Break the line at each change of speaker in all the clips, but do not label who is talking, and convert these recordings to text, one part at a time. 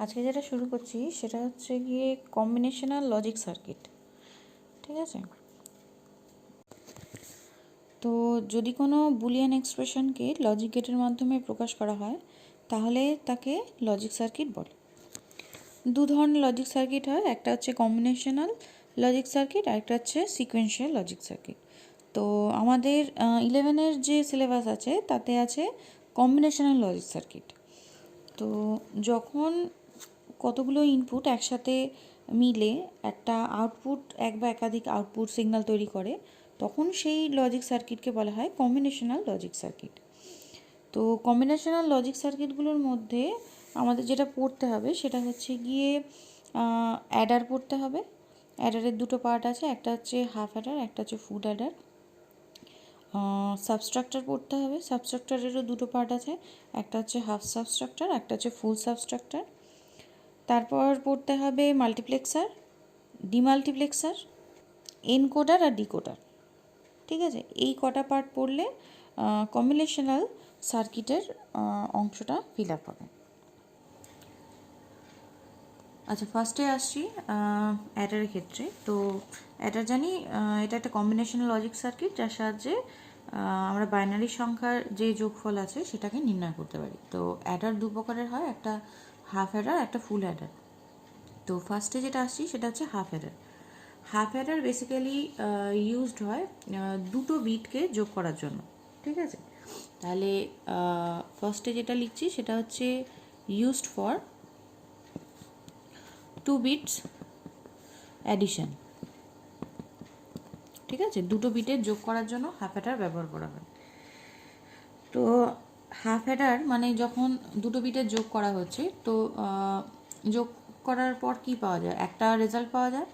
আজকে যেটা শুরু করছি সেটা হচ্ছে গিয়ে কম্বিনেশনাল লজিক সার্কিট। ঠিক আছে, তো যদি কোনো বুলিয়ান এক্সপ্রেশনকে লজিক গেটের মাধ্যমে প্রকাশ করা হয় তাহলে তাকে লজিক সার্কিট বলে। দু ধরনের লজিক সার্কিট হয়, একটা হচ্ছে কম্বিনেশনাল লজিক সার্কিট আর একটা হচ্ছে সিকোয়েন্সিয়াল লজিক সার্কিট। তো আমাদের 11-এর যে সিলেবাস আছে তাতে আছে কম্বিনেশনাল লজিক সার্কিট। তো যখন কতগুলো ইনপুট একসাথে মিলে একটা আউটপুট এক বা একাধিক আউটপুট সিগন্যাল তৈরি করে তখন সেই লজিক সার্কিটকে বলা হয় কম্বিনেশনাল লজিক সার্কিট। তো কম্বিনেশনাল লজিক সার্কিটগুলোর মধ্যে আমাদের যেটা পড়তে হবে সেটা হচ্ছে গিয়ে অ্যাডার পড়তে হবে। অ্যাডারের দুটো পার্ট আছে, একটা হচ্ছে হাফ অ্যাডার, একটা হচ্ছে ফুল অ্যাডার। সাবস্ট্রাক্টর পড়তে হবে, সাবস্ট্রাক্টরেরও দুটো পার্ট আছে, একটা হচ্ছে হাফ সাবস্ট্রাক্টর, একটা হচ্ছে ফুল সাবস্ট্রাক্টর। তারপর পড়তে হবে মাল্টিপ্লেক্সার, ডিমাল্টিপ্লেক্সার, এনকোডার আর ডিকোডার। ঠিক আছে, এই কটা পার্ট পড়লে কম্বিনেশনাল সার্কিটের অংশটা ফিল আপ হবে। আচ্ছা, ফার্স্টে আসছি অ্যাডারের ক্ষেত্রে। তো অ্যাডার জানি এটা একটা কম্বিনেশনাল লজিক সার্কিট যার সাহায্যে আমরা বাইনারি সংখ্যার যে যোগফল আছে সেটাকে নির্ণয় করতে পারি। তো অ্যাডার দু প্রকারের হয়, একটা হাফ অ্যাডার, একটা ফুল অ্যাডার। তো ফার্স্টে যেটা আসছি সেটা হচ্ছে half Eder. Half Eder basically used হয় দুটো বিটকে যোগ করার জন্য। ঠিক আছে, তাহলে ফার্স্টে যেটা লিখছি সেটা হচ্ছে ইউজড ফর 2 বিটস অ্যাডিশন। ঠিক আছে, দুটো বিটের যোগ করার জন্য হাফ অ্যাডার ব্যবহার করা হয়। তো হাফ অ্যাডার মানে যখন দুটো বিটের যোগ করা হচ্ছে, তো যোগ করার পর কি পাওয়া যায়, একটা রেজাল্ট পাওয়া যায়।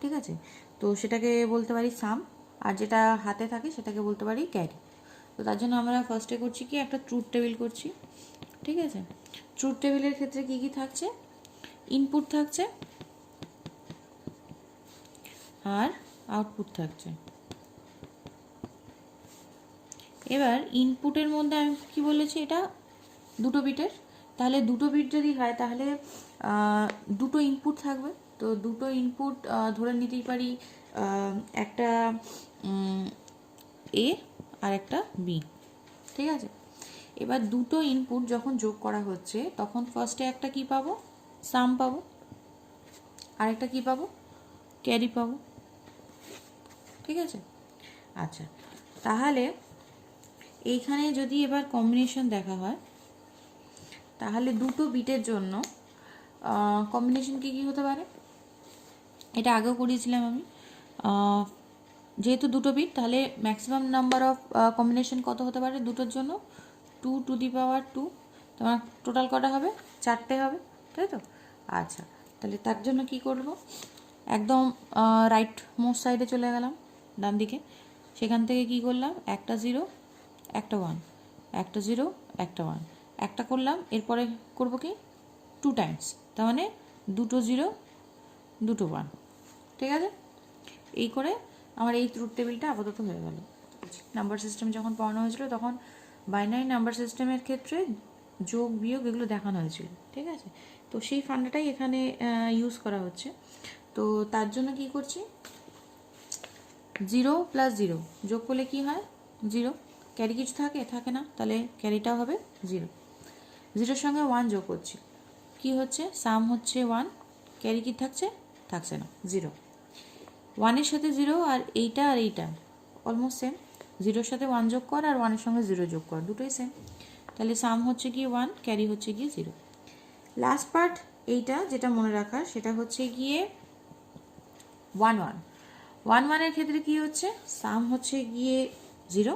ঠিক আছে, তো সেটাকে বলতে পারি সাম, আর যেটা হাতে থাকে সেটাকে বলতে পারি ক্যারি। তো তার জন্য আমরা ফার্স্টে করছি কি, একটা ট্রুথ টেবিল করছি। ঠিক আছে, ট্রুথ টেবিলের ক্ষেত্রে কি কি থাকছে, ইনপুট থাকছে আর আউটপুট থাকছে। এবার ইনপুটের মধ্যে আমি কি বলেছি, এটা দুটো বিটের, তাহলে দুটো বিট যদি হয় তাহলে দুটো ইনপুট থাকবে। তো দুটো ইনপুট ধরে নিতেই পারি, একটা এ আর একটা বি। ঠিক আছে, এবার দুটো ইনপুট যখন যোগ করা হচ্ছে তখন ফার্স্টে একটা কি পাবো, সাম পাবো, আর একটা কি পাবো, ক্যারি পাবো। ঠিক আছে, আচ্ছা, তাহলে এইখানে যদি এবার কম্বিনেশন দেখা হয় তাহলে দুটো বিটের জন্য কম্বিনেশন কী কী হতে পারে, এটা আগেও করিয়েছিলাম আমি। যেহেতু দুটো বিট তাহলে ম্যাক্সিমাম নাম্বার অফ কম্বিনেশন কত হতে পারে দুটোর জন্য, 2 টু দি পাওয়ার 2। তোমার টোটাল কটা হবে, 4টে হবে, তাই তো? আচ্ছা, তাহলে তার জন্য কি করব, একদম রাইট মোস্ট সাইডে চলে গেলাম, ডান দিকে। সেখান থেকে কি করলাম, একটা 0 একটা 1, একটা 0 একটা 1, একটা করলাম, এরপরে করব কি 2 টাইমস, তার মানে দুটো 0 দুটো 1। ঠিক আছে, এই করে আমার এই ট্রুথ টেবিলটা আপাতত হয়ে গেল। নাম্বার সিস্টেম যখন পড়ানো হয়েছিল তখন বাইনারি নাম্বার সিস্টেমের ক্ষেত্রে যোগ বিয়োগ এগুলো দেখানো হয়েছিল। ঠিক আছে, তো সেই ফান্ডাটাই এখানে ইউজ করা হচ্ছে। তো তার জন্য কি করছি, 0 + 0 যোগ করলে কি হয়, 0। ক্যারি কিছু থাকে না, তাহলে ক্যারিটাও হবে 0। 0-এর সঙ্গে 1 যোগ করছি, কি হচ্ছে, সাম হচ্ছে 1, ক্যারি কি থাকছে না, 0। 1-এর সাথে 0 আর এইটা অলমোস্ট সেম। 0-এর সাথে 1 যোগ কর আর 1-এর সঙ্গে 0 যোগ কর, দুটোই সেম। তাহলে সাম হচ্ছে গিয়ে 1, ক্যারি হচ্ছে গিয়ে 0। লাস্ট পার্ট এইটা যেটা মনে রাখার সেটা হচ্ছে গিয়ে 1-1। 1-1-এর ক্ষেত্রে কি হচ্ছে, সাম হচ্ছে গিয়ে 0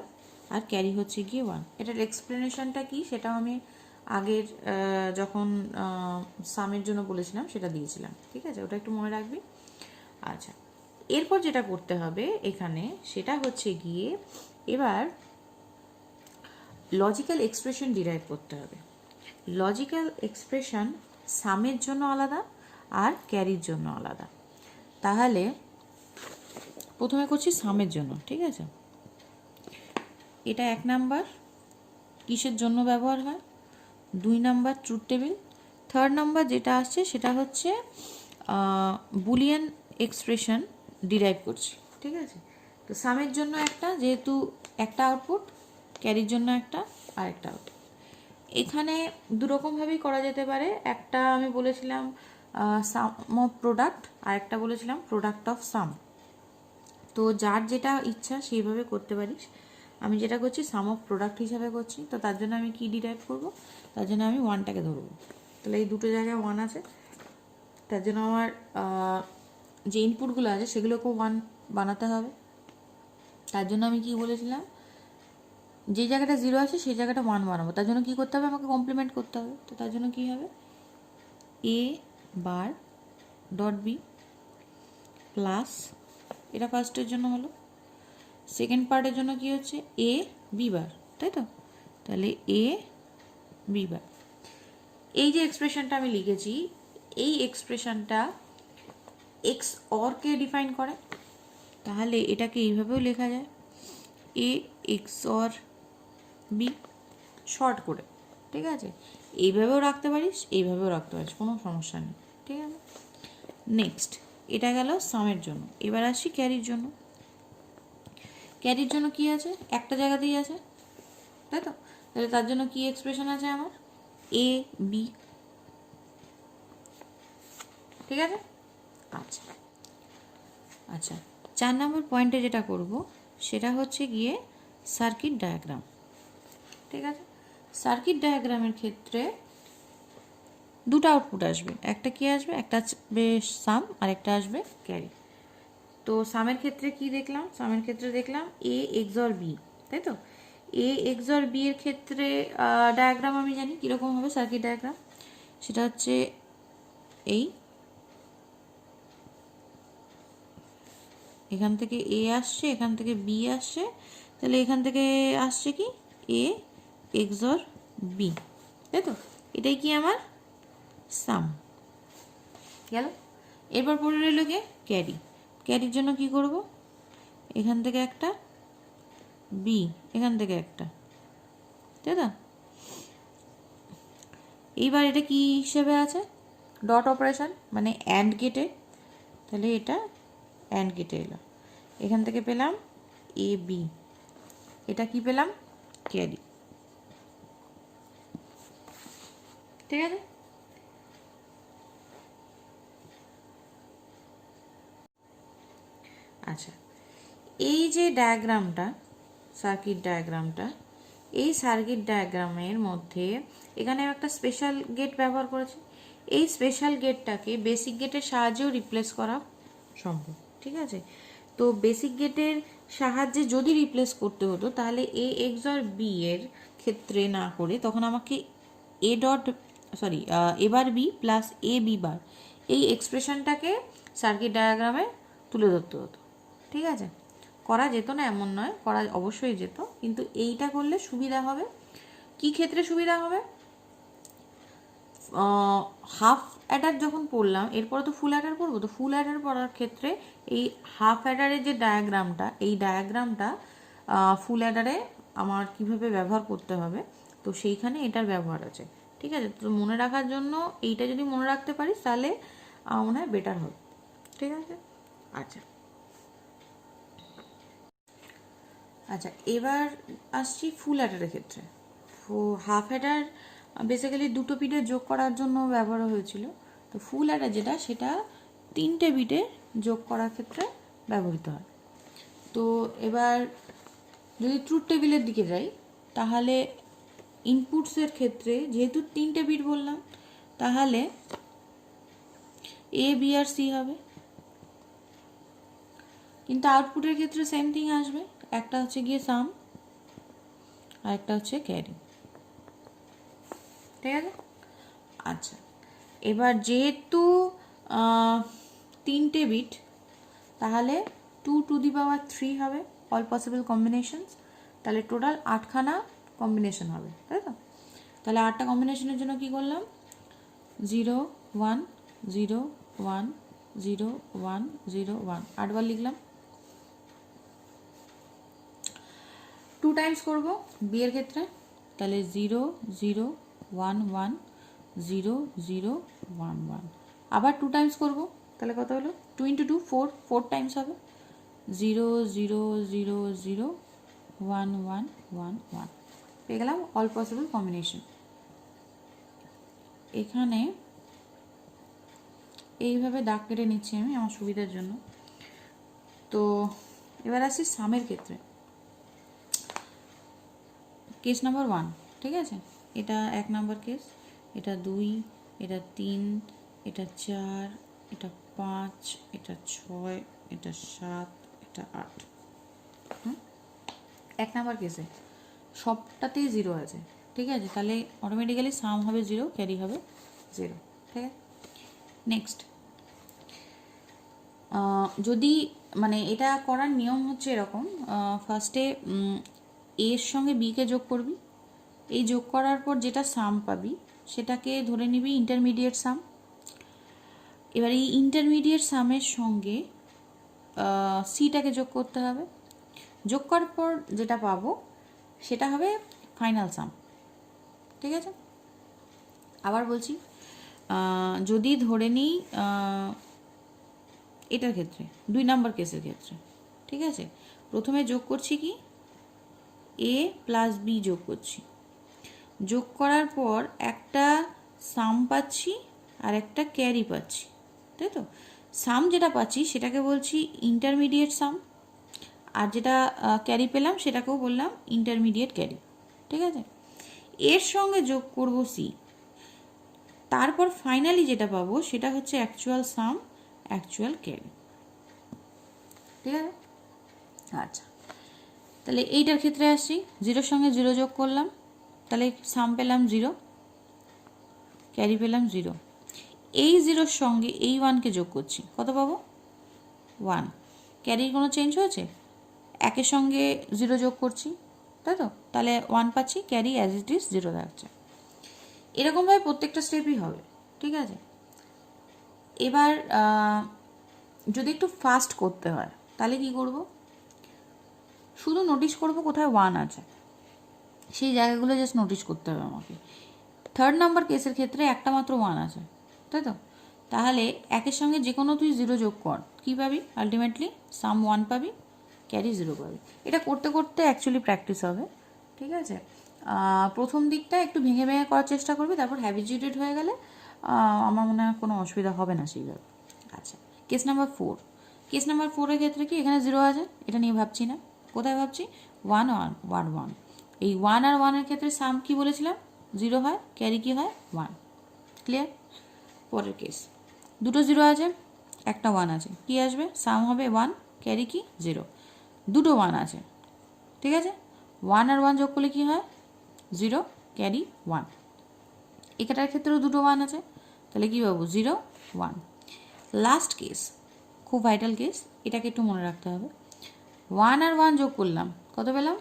আর ক্যারি হচ্ছে গিয়ে 1। এটার এক্সপ্লেনেশনটা কি সেটাও আমি আগের যখন সামের জন্য বলেছিলাম সেটা দিয়েছিলাম। ঠিক আছে, ওটা একটু মনে রাখবি। আচ্ছা, এরপর যেটা করতে হবে এখানে সেটা হচ্ছে গিয়ে এবার লজিক্যাল এক্সপ্রেশন ডিরাইভ করতে হবে। লজিক্যাল এক্সপ্রেশন সামের জন্য আলাদা আর ক্যারির জন্য আলাদা। তাহলে প্রথমে করছি সামের জন্য। ঠিক আছে, এটা 1 নাম্বার কিসের জন্য ব্যবহার হয়, 2 number truth table, third number যেটা আসছে সেটা হচ্ছে বুলিয়ান এক্সপ্রেশন ডিরাইভ করছি, ঠিক আছে। তো সামের জন্য একটা, যেহেতু একটা আউটপুট, ক্যারির জন্য একটা, আর একটা আউটপুট। এখানে দুরকমভাবেই করা যেতে পারে। একটা আমি বলেছিলাম সাম অফ প্রোডাক্ট, আর একটা বলেছিলাম প্রোডাক্ট অফ সাম। তো যার যেটা ইচ্ছা সেইভাবে করতে পারিস। আমি যেটা করছি সাম অফ প্রোডাক্ট হিসাবে করছি। তো তার জন্য আমি কি ডিরাইভ করব, তার জন্য আমি ওয়ানটাকে ধরবো। তাহলে এই দুটো জায়গায় ওয়ান আছে, তার জন্য আমার যে ইনপুটগুলো আছে সেগুলোকেও ওয়ান বানাতে হবে। তার জন্য আমি কি বলেছিলাম, যে জায়গাটা জিরো আছে সেই জায়গাটা ওয়ান বানাবো। তার জন্য কী করতে হবে, আমাকে কমপ্লিমেন্ট করতে হবে। তো তার জন্য কী হবে, এ বার ডট বি প্লাস, এটা ফার্স্টের জন্য হলো। সেকেন্ড পার্টের জন্য কি হচ্ছে, এ বি বার, তাই তো। তাহলে এ বি বার, এই যে এক্সপ্রেশনটা আমি লিখেছি, এই এক্সপ্রেশনটা এক্স অরকে ডিফাইন করে। তাহলে এটাকে এইভাবেও লেখা যায়, এ এক্স অর বি, শর্ট করে, ঠিক আছে। এইভাবেও রাখতে পারিস, এইভাবেও রাখতে পারিস, কোনো সমস্যা নেই, ঠিক আছে। নেক্সট, এটা গেল সামের জন্য। এবার আসছি ক্যারির জন্য। ক্যারির জন্য কি আছে, একটা জায়গাতেই আছে, তাই তো। তাহলে তার জন্য কি এক্সপ্রেশন আছে আমার, এ বি, ঠিক আছে। আচ্ছা আচ্ছা, 4 নম্বর পয়েন্টে যেটা করব সেটা হচ্ছে গিয়ে সার্কিট ডায়াগ্রাম, ঠিক আছে। সার্কিট ডায়াগ্রামের ক্ষেত্রে দুটো আউটপুট আসবে, একটা কি আসবে, একটা আসবে সাম আর একটা আসবে ক্যারি। তো সামের ক্ষেত্রে কি দেখলাম, সামের ক্ষেত্রে দেখলাম এ এক্সর বি, তাই তো। এ এক্সর বি এর ক্ষেত্রে ডায়াগ্রাম আমি জানি কীরকম হবে সার্কিট ডায়াগ্রাম, সেটা হচ্ছে এই, এখান থেকে এ আসছে, এখান থেকে বি আসছে, তাহলে এখান থেকে আসছে কি এ এক্সর বি, তাই তো। এটাই কি আমার সাম গেল। এরপর পড়ে রইল কে, ক্যারি। ক্যারির জন্য কি করব, এখান থেকে একটা বি, এখান থেকে একটা, তাই তো। এইবার এটা কি হিসেবে আছে, ডট অপারেশন, মানে অ্যান্ড গেটে। তাহলে এটা অ্যান্ড গেটে এলো, এখান থেকে পেলাম এ বি, এটা কি পেলাম, ক্যারি, ঠিক আছে। আচ্ছা, এই যে ডায়াগ্রামটা, সার্কিট ডায়াগ্রামটা, এই সার্কিট ডায়াগ্রামের মধ্যে এখানে একটা স্পেশাল গেট ব্যবহার করেছি। এই স্পেশাল গেটটাকে বেসিক গেটের সাহায্যেও রিপ্লেস করা সম্ভব, ঠিক আছে। তো বেসিক গেটের সাহায্যে যদি রিপ্লেস করতে হতো, তাহলে এ এক্স আর বি এর ক্ষেত্রে না করে তখন আমাকে এ ডট সরি এবার বি প্লাস এ বি বার, এই এক্সপ্রেশনটাকে সার্কিট ডায়াগ্রামে তুলে ধরতে হতো, ঠিক আছে। করা যেত না এমন নয়, করা অবশ্যই যেত, কিন্তু এইটা করলে সুবিধা হবে। কি ক্ষেত্রে সুবিধা হবে, হাফ অ্যাডার যখন পড়লাম, এরপরে তো ফুল অ্যাডার পড়বো। তো ফুল অ্যাডার পড়ার ক্ষেত্রে এই হাফ অ্যাডারের যে ডায়াগ্রামটা, এই ডায়াগ্রামটা ফুল অ্যাডারে আমার কিভাবে ব্যবহার করতে হবে, তো সেইখানে এটার ব্যবহার আছে, ঠিক আছে। তো মনে রাখার জন্য এইটা যদি মনে রাখতে পারিস তাহলে মনে হয় বেটার হবে, ঠিক আছে। আচ্ছা আচ্ছা, এবার আসছি ফুল অ্যাডারের ক্ষেত্রে। হাফ অ্যাডার বেসিক্যালি দুটো বিটে যোগ করার জন্য ব্যবহার হয়েছিল। তো ফুল অ্যাডার যেটা, সেটা 3টে বিটে যোগ করার ক্ষেত্রে ব্যবহৃত হয়। তো এবার যদি ট্রুথ টেবিলের দিকে যাই, তাহলে ইনপুটসের ক্ষেত্রে যেহেতু 3টে বিট বললাম, তাহলে এ বি আর সি হবে। কিন্তু আউটপুটের ক্ষেত্রে সেম থিং আসবে, একটা হচ্ছে গিয়ে সাম আর একটা হচ্ছে ক্যারি, ঠিক আছে। আচ্ছা, এবার যেহেতু 3টে বিট, তাহলে 2⁻³ হবে অল পসিবল কম্বিনেশনস, তাহলে টোটাল 8খানা কম্বিনেশন হবে, তাই তো। তাহলে 8টা কম্বিনেশনের জন্য কি করলাম, 0 1 0 1 0 1 0 1, 8বার লিখলাম। 2 টাইমস করবো বি এর ক্ষেত্রে, তাহলে 0 0 1 1 0 0 1 1, আবার 2 টাইমস করব, তাহলে কত হলো 2 ইন্টু 2 4, 4 টাইমস হবে 0 0 0 0 1 1 1 1, পেয়ে গেলাম অল পসিবল কম্বিনেশন। এখানে এইভাবে দাগ কেটে নিচ্ছি আমি আমার সুবিধার জন্য। তো এবার আসছি সামের ক্ষেত্রে, কেস নাম্বার 1, ঠিক আছে, এটা 1 নাম্বার কেস, এটা 2, এটা 3, এটা 4, এটা 5, এটা 6, এটা 7, এটা 8। 1 নাম্বার কেসে সবটাতেই 0 আছে, ঠিক আছে, তাহলে অটোমেটিক্যালি সাম হবে 0, ক্যারি হবে 0, ঠিক আছে। নেক্সট, যদি মানে এটা করার নিয়ম হচ্ছে এরকম, ফার্স্টে এর সঙ্গে বিকে যোগ করবি, এই যোগ করার পর যেটা সাম পাবি সেটাকে ধরে নিবি ইন্টারমিডিয়েট সাম। এবার এই ইন্টারমিডিয়েট সামের সঙ্গে সিটাকে যোগ করতে হবে, যোগ করার পর যেটা পাবো সেটা হবে ফাইনাল সাম, ঠিক আছে। আবার বলছি, যদি ধরে নিই এটার ক্ষেত্রে 2 নাম্বার কেসের ক্ষেত্রে, ঠিক আছে, প্রথমে যোগ করছি কি এ প্লাস বি যোগ করছি, যোগ করার পর একটা সাম পাচ্ছি আর একটা ক্যারি পাচ্ছি, তাই তো। সাম যেটা পাচ্ছি সেটাকে বলছি ইন্টারমিডিয়েট সাম, আর যেটা ক্যারি পেলাম সেটাকেও বললাম ইন্টারমিডিয়েট ক্যারি, ঠিক আছে। এর সঙ্গে যোগ করব সি, তারপর ফাইনালি যেটা পাবো সেটা হচ্ছে অ্যাকচুয়াল সাম, অ্যাকচুয়াল ক্যারি, ঠিক আছে। আচ্ছা, তাহলে এইটার ক্ষেত্রে আসছি, 0-র সঙ্গে 0 যোগ করলাম, তাহলে সাম পেলাম 0, ক্যারি পেলাম 0। এই 0-র সঙ্গে এই 1কে যোগ করছি, কত পাবো 1, ক্যারির কোনো চেঞ্জ হয়েছে, 1-এর সঙ্গে 0 যোগ করছি, তাই তো, তাহলে 1 পাচ্ছি, ক্যারি অ্যাজ ইট ইজ 0 থাকছে। এরকমভাবে প্রত্যেকটা স্টেপই হবে, ঠিক আছে। এবার যদি একটু ফাস্ট করতে হয় তাহলে কি করব, শুধু নোটিশ করব কোথায় 1 আছে, সেই জায়গাগুলো জাস্ট নোটিশ করতে হবে আমাকে। 3rd নাম্বার কেসের ক্ষেত্রে একটা মাত্র 1 আছে, তাই তো, তাহলে 1-এর সঙ্গে যে কোনো তুই 0 যোগ কর, কী পাবি আলটিমেটলি সাম 1 পাবি, ক্যারি 0 পাবি। এটা করতে করতে অ্যাকচুয়ালি প্র্যাকটিস হবে, ঠিক আছে। প্রথম দিকটা একটু ভেঙে ভেঙে করার চেষ্টা করবি, তারপর হ্যাবিচুয়েটেড হয়ে গেলে আমার মনে হয় কোনো অসুবিধা হবে না সেইভাবে। আচ্ছা, কেস নাম্বার 4, কেস নাম্বার 4-এর ক্ষেত্রে কি এখানে 0 আছে, এটা নিয়ে ভাবছি না, কোথায় ভাবছি 1 1 1 1, এই 1 আর 1-এর ক্ষেত্রে সাম কি বলেছিলাম 0 হয়, ক্যারি কি হয় 1, ক্লিয়ার। পরের কেস, দুটো 0 আছে, একটা 1 আছে, কি আসবে সাম হবে 1, ক্যারি কি 0, দুটো 1 আছে, ঠিক আছে, 1 আর 1 যোগ করলে কি হয় 0, ক্যারি 1। এটার ক্ষেত্রেও দুটো 1 আছে, তাহলে কী পাবো 0 1। লাস্ট কেস, খুব ভাইটাল কেস, এটাকে একটু মনে রাখতে হবে, 1 আর 1 যোগ করলাম, কত পেলাম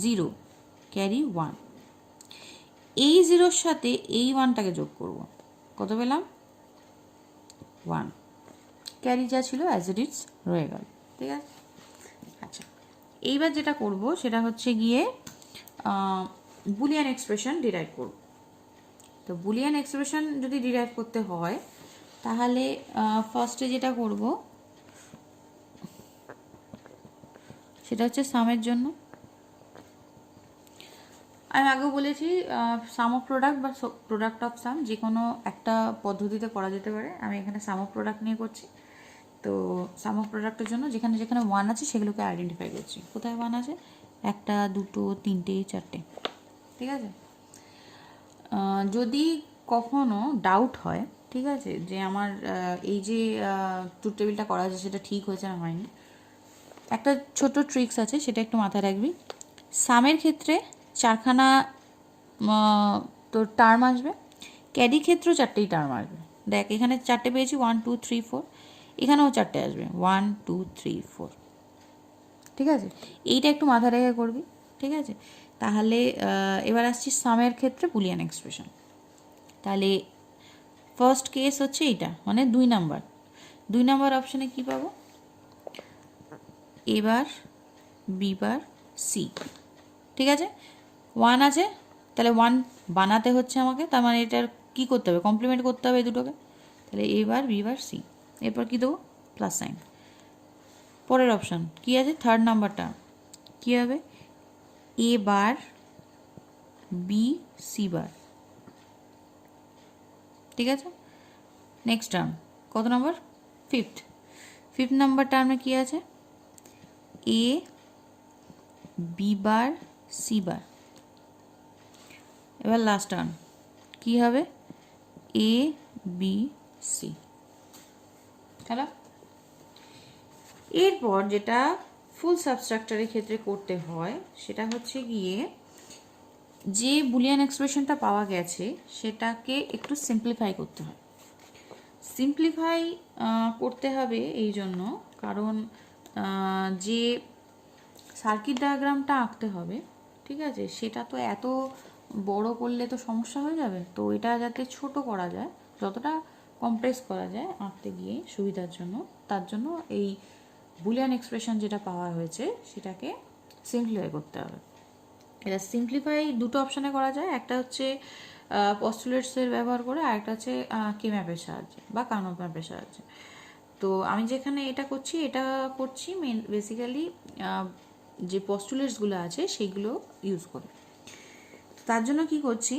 0, ক্যারি 1। এই 0-র সাথে এই 1টাকে যোগ করব, কত পেলাম 1, ক্যারি যা ছিল অ্যাজ ইট ইজ রয়ে গেল, ঠিক আছে। আচ্ছা, এইবার যেটা করব সেটা হচ্ছে গিয়ে বুলিয়ান এক্সপ্রেশন ডিরাইভ করব। তো বুলিয়ান এক্সপ্রেশন যদি ডিরাইভ করতে হয় তাহলে ফার্স্টে যেটা করব সেটা হচ্ছে সামের জন্য, আমি আগেও বলেছি সাম অফ প্রোডাক্ট বা প্রোডাক্ট অফ সাম যে কোনো একটা পদ্ধতিতে করা যেতে পারে, আমি এখানে সাম অফ প্রোডাক্ট নিয়ে করছি। তো সাম অফ প্রোডাক্টের জন্য যেখানে যেখানে 1 আছে সেগুলোকে আইডেন্টিফাই করছি, কোথায় 1 আছে, 1 2 3 4, ঠিক আছে। যদি কখনো ডাউট হয়, ঠিক আছে, যে আমার এই যে ট্রুথ টেবিলটা করা আছে সেটা ঠিক হয়েছে না হয়নি, একটা ছোট ট্রিক্স আছে, সেটা একটু মাথায় রাখবি। সামের ক্ষেত্রে 4খানা তোর টার্ম আসবে, ক্যারি ক্ষেত্রেও 4টেই টার্ম আসবে। দেখ এখানে 4টে পেয়েছি 1 2 3 4, এখানেও 4টে আসবে 1 2 3 4, ঠিক আছে। এইটা একটু মাথায় রেখে করবি, ঠিক আছে। তাহলে এবার আসছি সামের ক্ষেত্রে বুলিয়ান এক্সপ্রেশন। তাহলে ফার্স্ট কেস হচ্ছে এইটা, মানে 2 নাম্বার অপশানে কি পাবো, এবার বি বার সি, ঠিক আছে। 1 আছে, তাহলে 1 বানাতে হচ্ছে আমাকে, তার মানে এটার কী করতে হবে, কমপ্লিমেন্ট করতে হবে এই দুটোকে। তাহলে এ বার বি বার সি, এরপর কী দেবো, প্লাস সাইন। পরের অপশান কী আছে, থার্ড নাম্বারটা কী হবে, এ বার বি সি বার। ঠিক আছে, নেক্সট টার্ম কত নম্বর, ফিফথ নাম্বার টার্মে কী আছে, এ বি বার সি বার। এবার লাস্ট টার্ম কী হবে, এ বি সি। হ্যালো, এরপর যেটা ফুল সাবস্ট্রাকচারের ক্ষেত্রে করতে হয় সেটা হচ্ছে গিয়ে যে বুলিয়ান এক্সপ্রেশনটা পাওয়া গেছে সেটাকে একটু সিম্পলিফাই করতে হয়। সিম্পলিফাই করতে হবে এই জন্য কারণ যে সার্কিট ডায়াগ্রামটা আঁকতে হবে, ঠিক আছে, সেটা তো এত বড় করলে তো সমস্যা হয়ে যাবে। তো এটা যাতে ছোট করা যায়, যতটা কমপ্রেস করা যায় আঁকতে গিয়ে সুবিধার জন্য, তার জন্য এই বুলিয়ান এক্সপ্রেশন যেটা পাওয়া হয়েছে সেটাকে সিম্পলিফাই করতে হবে। এটা সিম্পলিফাই দুটো অপশানে করা যায়, একটা হচ্ছে পস্টুলেটসের ব্যবহার করে, আর একটা হচ্ছে কে ম্যাপের সাহায্যে বা কার্নভ ম্যাপের সাহায্যে। তো আমি যেখানে এটা করছি মেন বেসিক্যালি যে পস্টুলেটসগুলো আছে সেইগুলো ইউজ করে। তার জন্য কি করছি,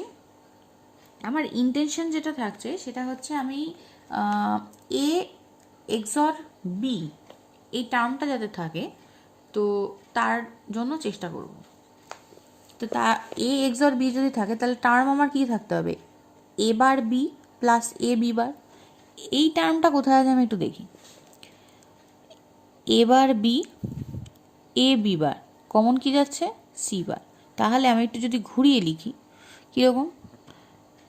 আমার ইন্টেনশন যেটা থাকছে সেটা হচ্ছে আমি এ এক্সর বি এই টার্মটা যাতে থাকে, তো তার জন্য চেষ্টা করব। তো তা এ এক্সর বি যদি থাকে তাহলে টার্ম আমার কী থাকতে হবে, এ bar B plus A B বার। এই টার্মটা কোথায় আছে আমি একটু দেখি, এ bar B A B bar common কী যাচ্ছে, সি বার। তাহলে আমি একটু যদি ঘুরিয়ে লিখি কীরকম,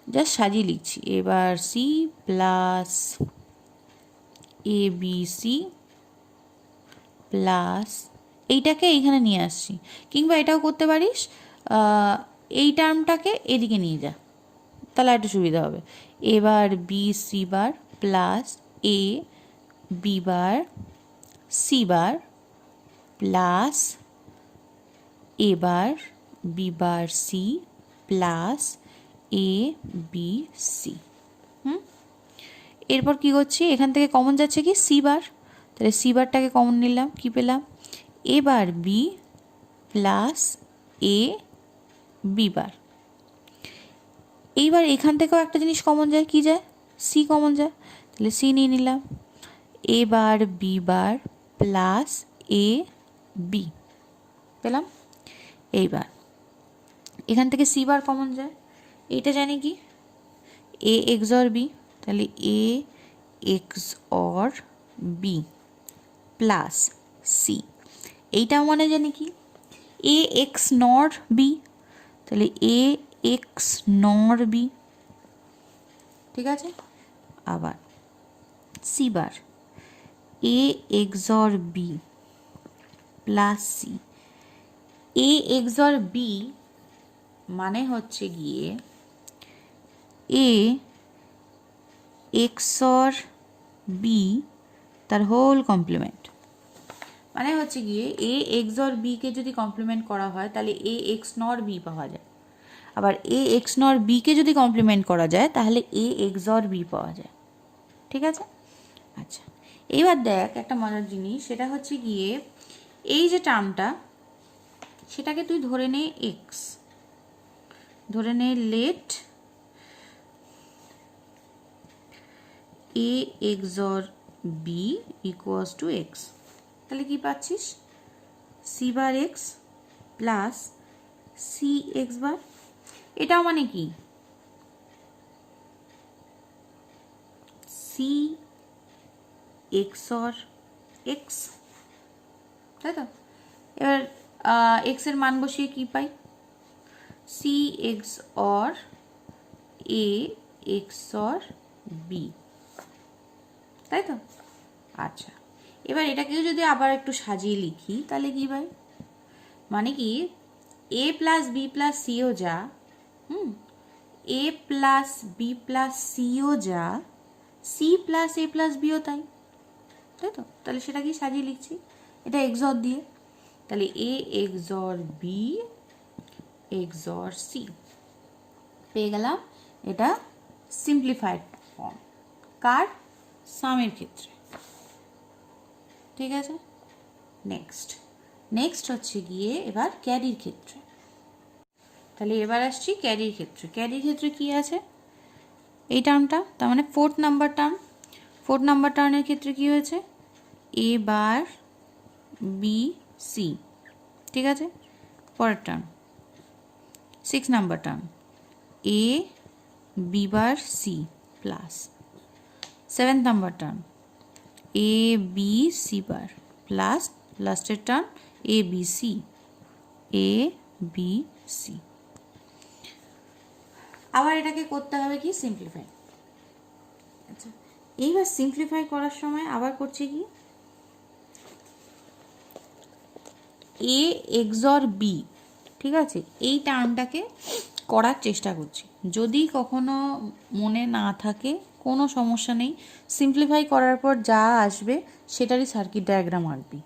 জাস্ট সাজিয়ে লিখছি, এবার C plus A B C plus এইটাকে এইখানে নিয়ে আসছি, কিংবা এটাও করতে পারিস, এই টার্মটাকে এদিকে নিয়ে যা, তাহলে একটু সুবিধা হবে। এবার B C bar plus A B bar C bar plus এবার B bar C plus A B C. এরপর কী করছি, এখান থেকে কমন যাচ্ছে কি সি বার, তাহলে সি বারটাকে কমন নিলাম, কী পেলাম, এ bar B plus A B বার। এইবার এখান থেকেও একটা জিনিস কমন যায়, কি যায়, সি কমন যায়, তাহলে সি নিয়ে নিলাম, এ bar B bar plus A B পেলাম। এইবার এখান থেকে সি বার কমন যায়, এইটা জানি কি এ এক্সর বি, তাহলে এ এক্সর বি প্লাস সি। এইটা মানে জানি কি এ এক্স নর বি, তাহলে এ এক্স নর বি। ঠিক আছে, আবার সি বার এ এক্সর বি প্লাস সি। এ এক্সর বি মানে হচ্ছে গিয়ে এ এক্সর বি তার হোল কমপ্লিমেন্ট, মানে হচ্ছে গিয়ে এ এক্সর বিকে যদি কমপ্লিমেন্ট করা হয় তাহলে এ এক্স নর বি পাওয়া যায়, আবার এ এক্স নর বিকে যদি কমপ্লিমেন্ট করা যায় তাহলে এ এক্সর বি পাওয়া যায়। ঠিক আছে, আচ্ছা এবার দেখ একটা মজার জিনিস, সেটা হচ্ছে গিয়ে এই যে টার্মটা সেটাকে তুই ধরে নে এক্স, ধরে নে let A XOR B equals to X. তাহলে কি পাচ্ছিস, C bar X plus C X bar. এটাও মানে কি সি এক্সর এক্স, তাই তো। এবার এক্সের মান বসিয়ে কি পাই, C X or A XOR B, তাই তো। আচ্ছা এবার এটাকেও যদি আবার একটু সাজিয়ে লিখি তাহলে কি ভাই, মানে কি এ প্লাস বি প্লাস সিও যা, এ প্লাস বি প্লাস সিও যা, সি প্লাস এ প্লাস বিও তাই, তাই তো। তাহলে সেটা কি সাজিয়ে লিখছি, এটা এক্সর দিয়ে, তাহলে এ এক্সর বি এক্সর সি পেয়ে গেলাম এটা সিম্পলিফাইড ফর্ম কার সামের ক্ষেত্রে। ঠিক আছে, নেক্সট হচ্ছে গিয়ে এবার ক্যারির ক্ষেত্রে। তাহলে এবার আসছি ক্যারির ক্ষেত্রে। ক্যারির ক্ষেত্রে কি আছে, এই টার্মটা, তার মানে ফোর্থ নাম্বার টার্মের ক্ষেত্রে কি হয়েছে, এ বার বি সি। ঠিক আছে, পরের term 6 number term A B bar C plus 7 number term A B C bar plus লাস্টের টার্ম এ বি সি আবার এটাকে করতে হবে কি সিম্পলিফাই। আচ্ছা, এইবার সিম্পলিফাই করার সময় আবার করছি কি এ এক্সর বি। ঠিক আছে, এই টার্মটাকে করার চেষ্টা করছি। যদি কখনো মনে না থাকে কোনো সমস্যা নেই, সিম্পলিফাই করার পর যা আসবে সেটারই সার্কিট ডায়াগ্রাম আঁকবি।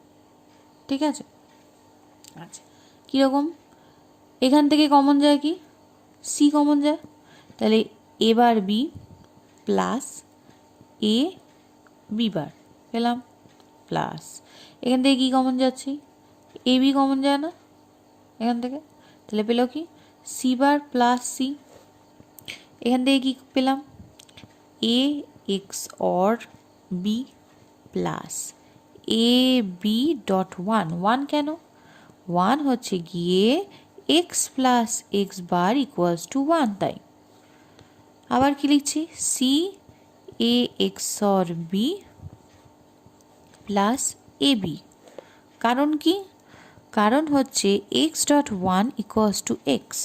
ঠিক আছে, আচ্ছা কীরকম, এখান থেকে কমন যায় কি সি কমন যায়, তাহলে এ bar B plus A B বার পেলাম প্লাস এখান থেকে কি কমন যাচ্ছে, এ বি কমন যায় না এখান থেকে, তাহলে পেল কি সি বার প্লাস সি। এখান থেকে কি পেলাম A x or B plus A B dot one কেন, ওয়ান হচ্ছে গিয়ে X plus X bar equals to one, তাই আবার কি লিখছি C A x or B plus A B. কারণ কি, কারণ হচ্ছে X dot one equals to X.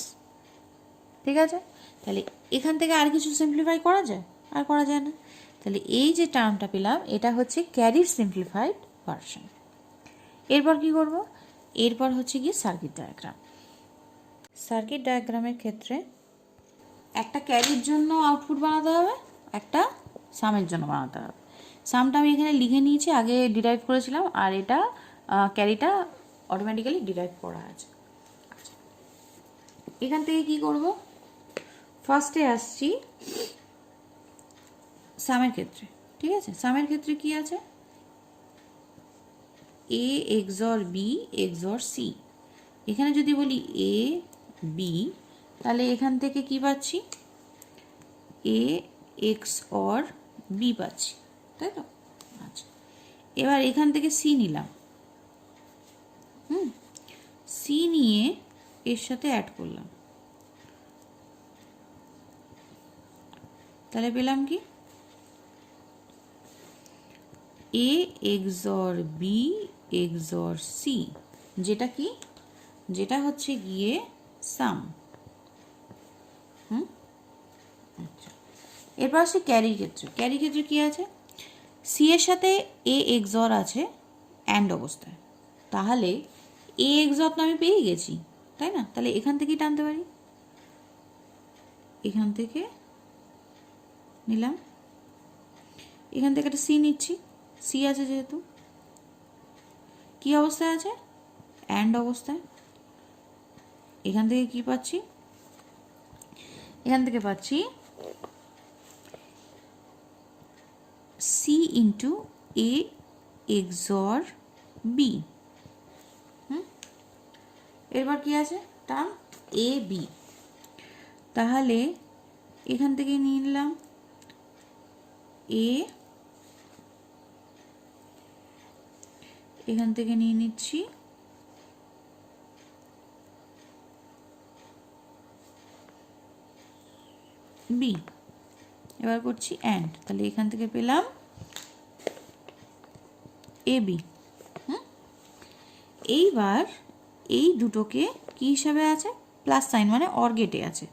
ঠিক আছে, তাহলে এখান থেকে আর কিছু সিম্পলিফাই করা যায়, আর করা যায় না। তাহলে এই যে টার্মটা পেলাম এটা হচ্ছে ক্যারির সিম্পলিফাইড ভার্সন। এরপর কি করব, এরপর হচ্ছে কি সার্কিট ডায়াগ্রাম। সার্কিট ডায়াগ্রামের ক্ষেত্রে একটা ক্যারির জন্য আউটপুট বানাতে হবে, একটা সামের জন্য বানাতে হবে। সামটা আমি এখানে লিখে নিয়েছি, আগে ডিরাইভ করেছিলাম, আর এটা ক্যারিটা অটোমেটিক্যালি ডিরাইভ করা আছে। আচ্ছা, এখান থেকে কি করব, ফার্স্টে আসছি সামের ক্ষেত্রে। ঠিক আছে, সামের ক্ষেত্রে কি আছে এ এক্সর বি এক্সর সি। এখানে যদি বলি এ বি, তাহলে এখান থেকে কি পাচ্ছি এ এক্স অর বি পাচ্ছি, তাই তো। আচ্ছা, এবার এখান থেকে সি নিলাম, সি নিয়ে এর সাথে অ্যাড করলাম, তাহলে পেলাম কি এ এক্সর বি এক্সর সি, যেটা কি, যেটা হচ্ছে গিয়ে সাম। আচ্ছা, এরপর আসছে ক্যারির ক্ষেত্রে। ক্যারির ক্ষেত্রে কি আছে, সি এর সাথে এ এক্সর আছে অ্যান্ড অবস্থায়, তাহলে এ এক্সর তো আমি পেয়ে গেছি, তাই না। তাহলে এখান থেকেই টানতে পারি, এখান থেকে নিলাম, এখান থেকে একটা সি নিচ্ছি, সি আছে যেহেতু, কি অবস্থায় আছে অ্যান্ড অবস্থায়। এখান থেকে কি পাচ্ছি, এখান থেকে পাচ্ছি সি ইন্টু এ এক্সর বি। এরপর কি আছে টার্ম এ বি, তাহলে এখান থেকে নিয়ে নিলাম এ, এখান থেকে নিয়ে নিচ্ছি বি, এবার করছি অ্যান্ড, তাহলে এখান থেকে পেলাম এ বি। এইবার এই দুটোকে কি হিসাবে আছে, প্লাস সাইন, মানে অর গেটে আছে।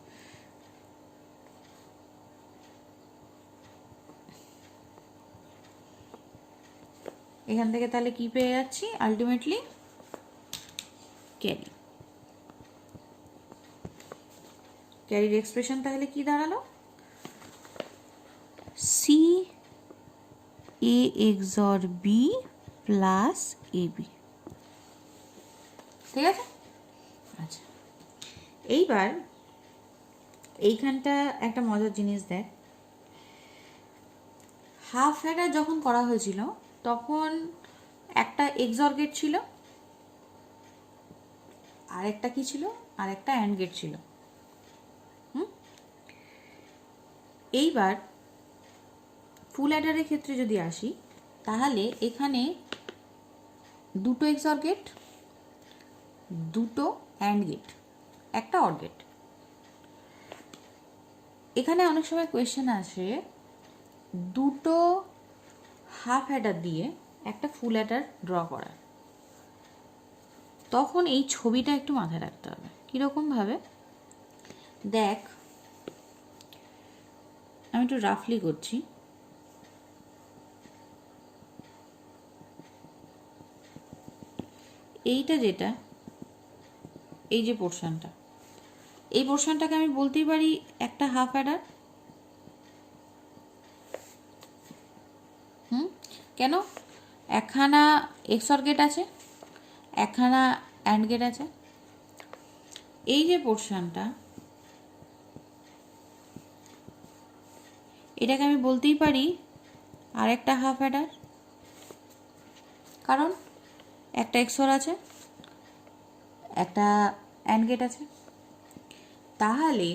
এখান থেকে তাহলে কি পেয়ে যাচ্ছি আলটিমেটলি ক্যারি। ক্যারির এক্সপ্রেশন তাহলে কি দাঁড়ালো, C A XOR B plus A B. ঠিক আছে, আচ্ছা এইবার এইখানটা একটা মজার জিনিস দেখ, হাফ অ্যাডার যখন করা হয়েছিল তখন একটা এক্সঅর গেট ছিল, আর একটা কি ছিল, আর একটা অ্যান্ড গেট ছিল। এইবার ফুল অ্যাডারের ক্ষেত্রে যদি আসি, তাহলে এখানে দুটো এক্সঅর গেট, দুটো অ্যান্ড গেট, একটা অর গেট। এখানে অনেক সময় কোয়েশ্চেন আসে দুটো হাফ অ্যাডার দিয়ে একটা ফুল অ্যাডার ড্র করা, তখন এই ছবিটা একটু মাথায় রাখতে হবে। কীরকমভাবে দেখ, আমি একটু রাফলি করছি। এইটা যেটা, এই যে পোর্শনটা, এই পোর্শনটাকে আমি বলতেই পারি একটা হাফ অ্যাডার। কেন? একখানা এক্সঅর গেট আছে, একখানা অ্যান্ড গেট আছে। এই যে পোর্শনটা, এটাকে আমি বলতেই পারি আর একটা হাফ অ্যাডার, কারণ একটা এক্সঅর আছে, একটা অ্যান্ড গেট আছে। তাহলে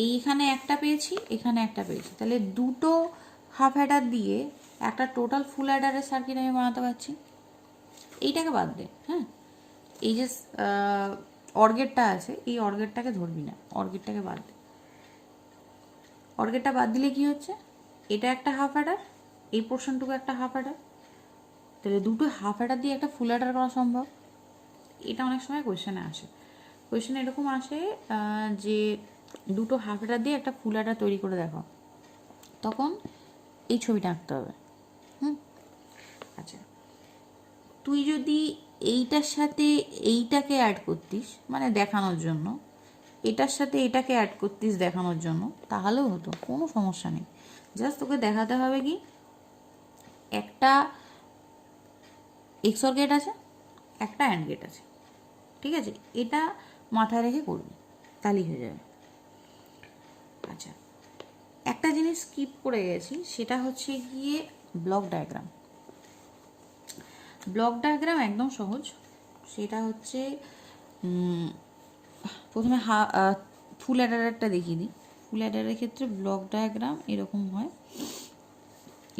এইখানে একটা পেয়েছি, এখানে একটা পেয়েছি, তাহলে দুটো হাফ অ্যাডার দিয়ে একটা টোটাল ফুল অ্যাডারের সার্কিট আমি বানাতে পারছি। এইটাকে বাদ দে, হ্যাঁ, এই যে অর্গেটটা আছে, এই অর্গেটটাকে ধরবি না, অর্গেটটাকে বাদ দে। অর্গেটটা বাদ দিলে কি হচ্ছে, এটা একটা হাফ অ্যাডার, এই পোর্শনটুকু একটা হাফ অ্যাডার, তাহলে দুটো হাফ অ্যাডার দিয়ে একটা ফুল অ্যাডার করা সম্ভব। এটা অনেক সময় কোয়েশ্চেনে আসে, কোয়েশ্চেনে এরকম আসে যে দুটো হাফ অ্যাডার দিয়ে একটা ফুল অ্যাডার তৈরি করে দেখো, তখন এই ছবিটা আঁকতে হবে। আচ্ছা, তুই যদি এইটার সাথে এইটাকে অ্যাড করতিস, মানে দেখানোর জন্য, এটার সাথে এটাকে অ্যাড করতিস দেখানোর জন্য, তাহলেও হতো, কোনো সমস্যা নেই। জাস্ট তোকে দেখাতে হবে কি, একটা এক্সঅর গেট আছে, একটা অ্যান্ড গেট আছে, ঠিক আছে, এটা মাথায় রেখে করবি, তাহলেই হয়ে যাবে। আচ্ছা, একটা জিনিস স্কিপ করে গেছি, সেটা হচ্ছে গিয়ে ব্লক ডায়াগ্রাম। ব্লক ডায়াগ্রাম একদম সহজ। সেটা হচ্ছে প্রথমে ফুল অ্যাডারটা দেখিয়ে দিই। ফুল অ্যাডারের ক্ষেত্রে ব্লক ডায়াগ্রাম এরকম হয়।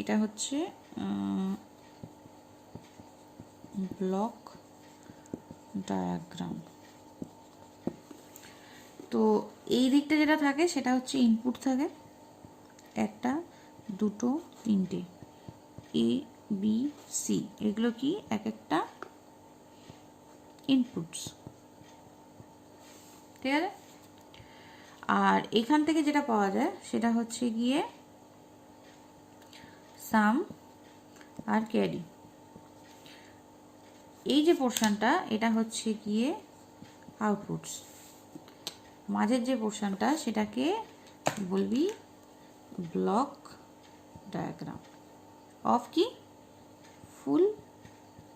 এটা হচ্ছে ব্লক ডায়াগ্রাম। তো এই দিকটা যেটা থাকে সেটা হচ্ছে ইনপুট থাকে একটা, দুটো, তিনটে, এ বি সি, এগুলো কি এক একটা ইনপুটস, ঠিক আছে। আর এখান থেকে যেটা পাওয়া যায় সেটা হচ্ছে গিয়ে সাম আর ক্যারি। এই যে পোর্শনটা, এটা হচ্ছে গিয়ে আউটপুটস। মাঝের যে পোর্শনটা সেটাকে বলবি ব্লক ডায়াগ্রাম অফ কি, ফুল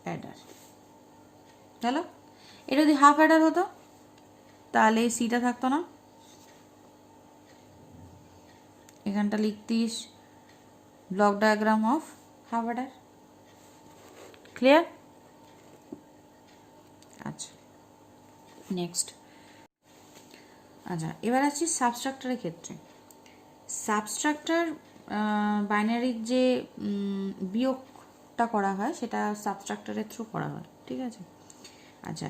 অ্যাডার। চলো, এটা যদি হাফ অ্যাডার হতো তাহলে সিটা থাকতো না, এখানটা লিখতিস block diagram of half adder. Clear? আচ্ছা, নেক্সট। আচ্ছা, এবার আসছি সাবস্ট্রাক্টরের ক্ষেত্রে। সাবস্ট্রাক্টর বাইনারির যে বিয়োগটা করা হয় সেটা সাবস্ট্রাক্টরের থ্রু করা হয়, ঠিক আছে। আচ্ছা,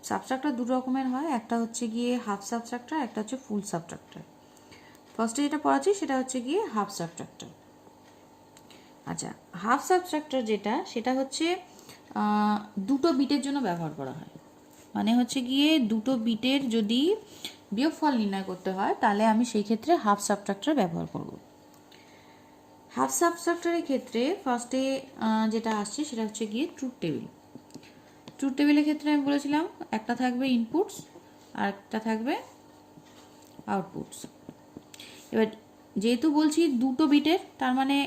সাবস্ট্রাক্টর দু রকমের হয়, একটা হচ্ছে গিয়ে হাফ সাবস্ট্রাক্টর, একটা হচ্ছে ফুল সাবস্ট্রাক্টর। ফার্স্টে যেটা পড়াচ্ছি সেটা হচ্ছে গিয়ে হাফ সাবস্ট্রাক্টর। আচ্ছা, হাফ সাবস্ট্রাক্টর যেটা, সেটা হচ্ছে দুটো বিটের জন্য ব্যবহার করা হয়। মানে হচ্ছে গিয়ে দুটো বিটের যদি বিয়োগফল নির্ণয় করতে হয় তাহলে আমি সেই ক্ষেত্রে হাফ সাবট্রাক্টর ব্যবহার করব। হাফ সাবট্রাক্টরের ক্ষেত্রে ফার্স্টে যেটা আসছে সেটা হচ্ছে গিয়ে ট্রুথ টেবিল। ট্রুথ টেবিলের ক্ষেত্রে আমি বলেছিলাম একটা থাকবে ইনপুটস আর একটা থাকবে আউটপুটস। এবার যেহেতু বলছি দুটো বিটের, তার মানে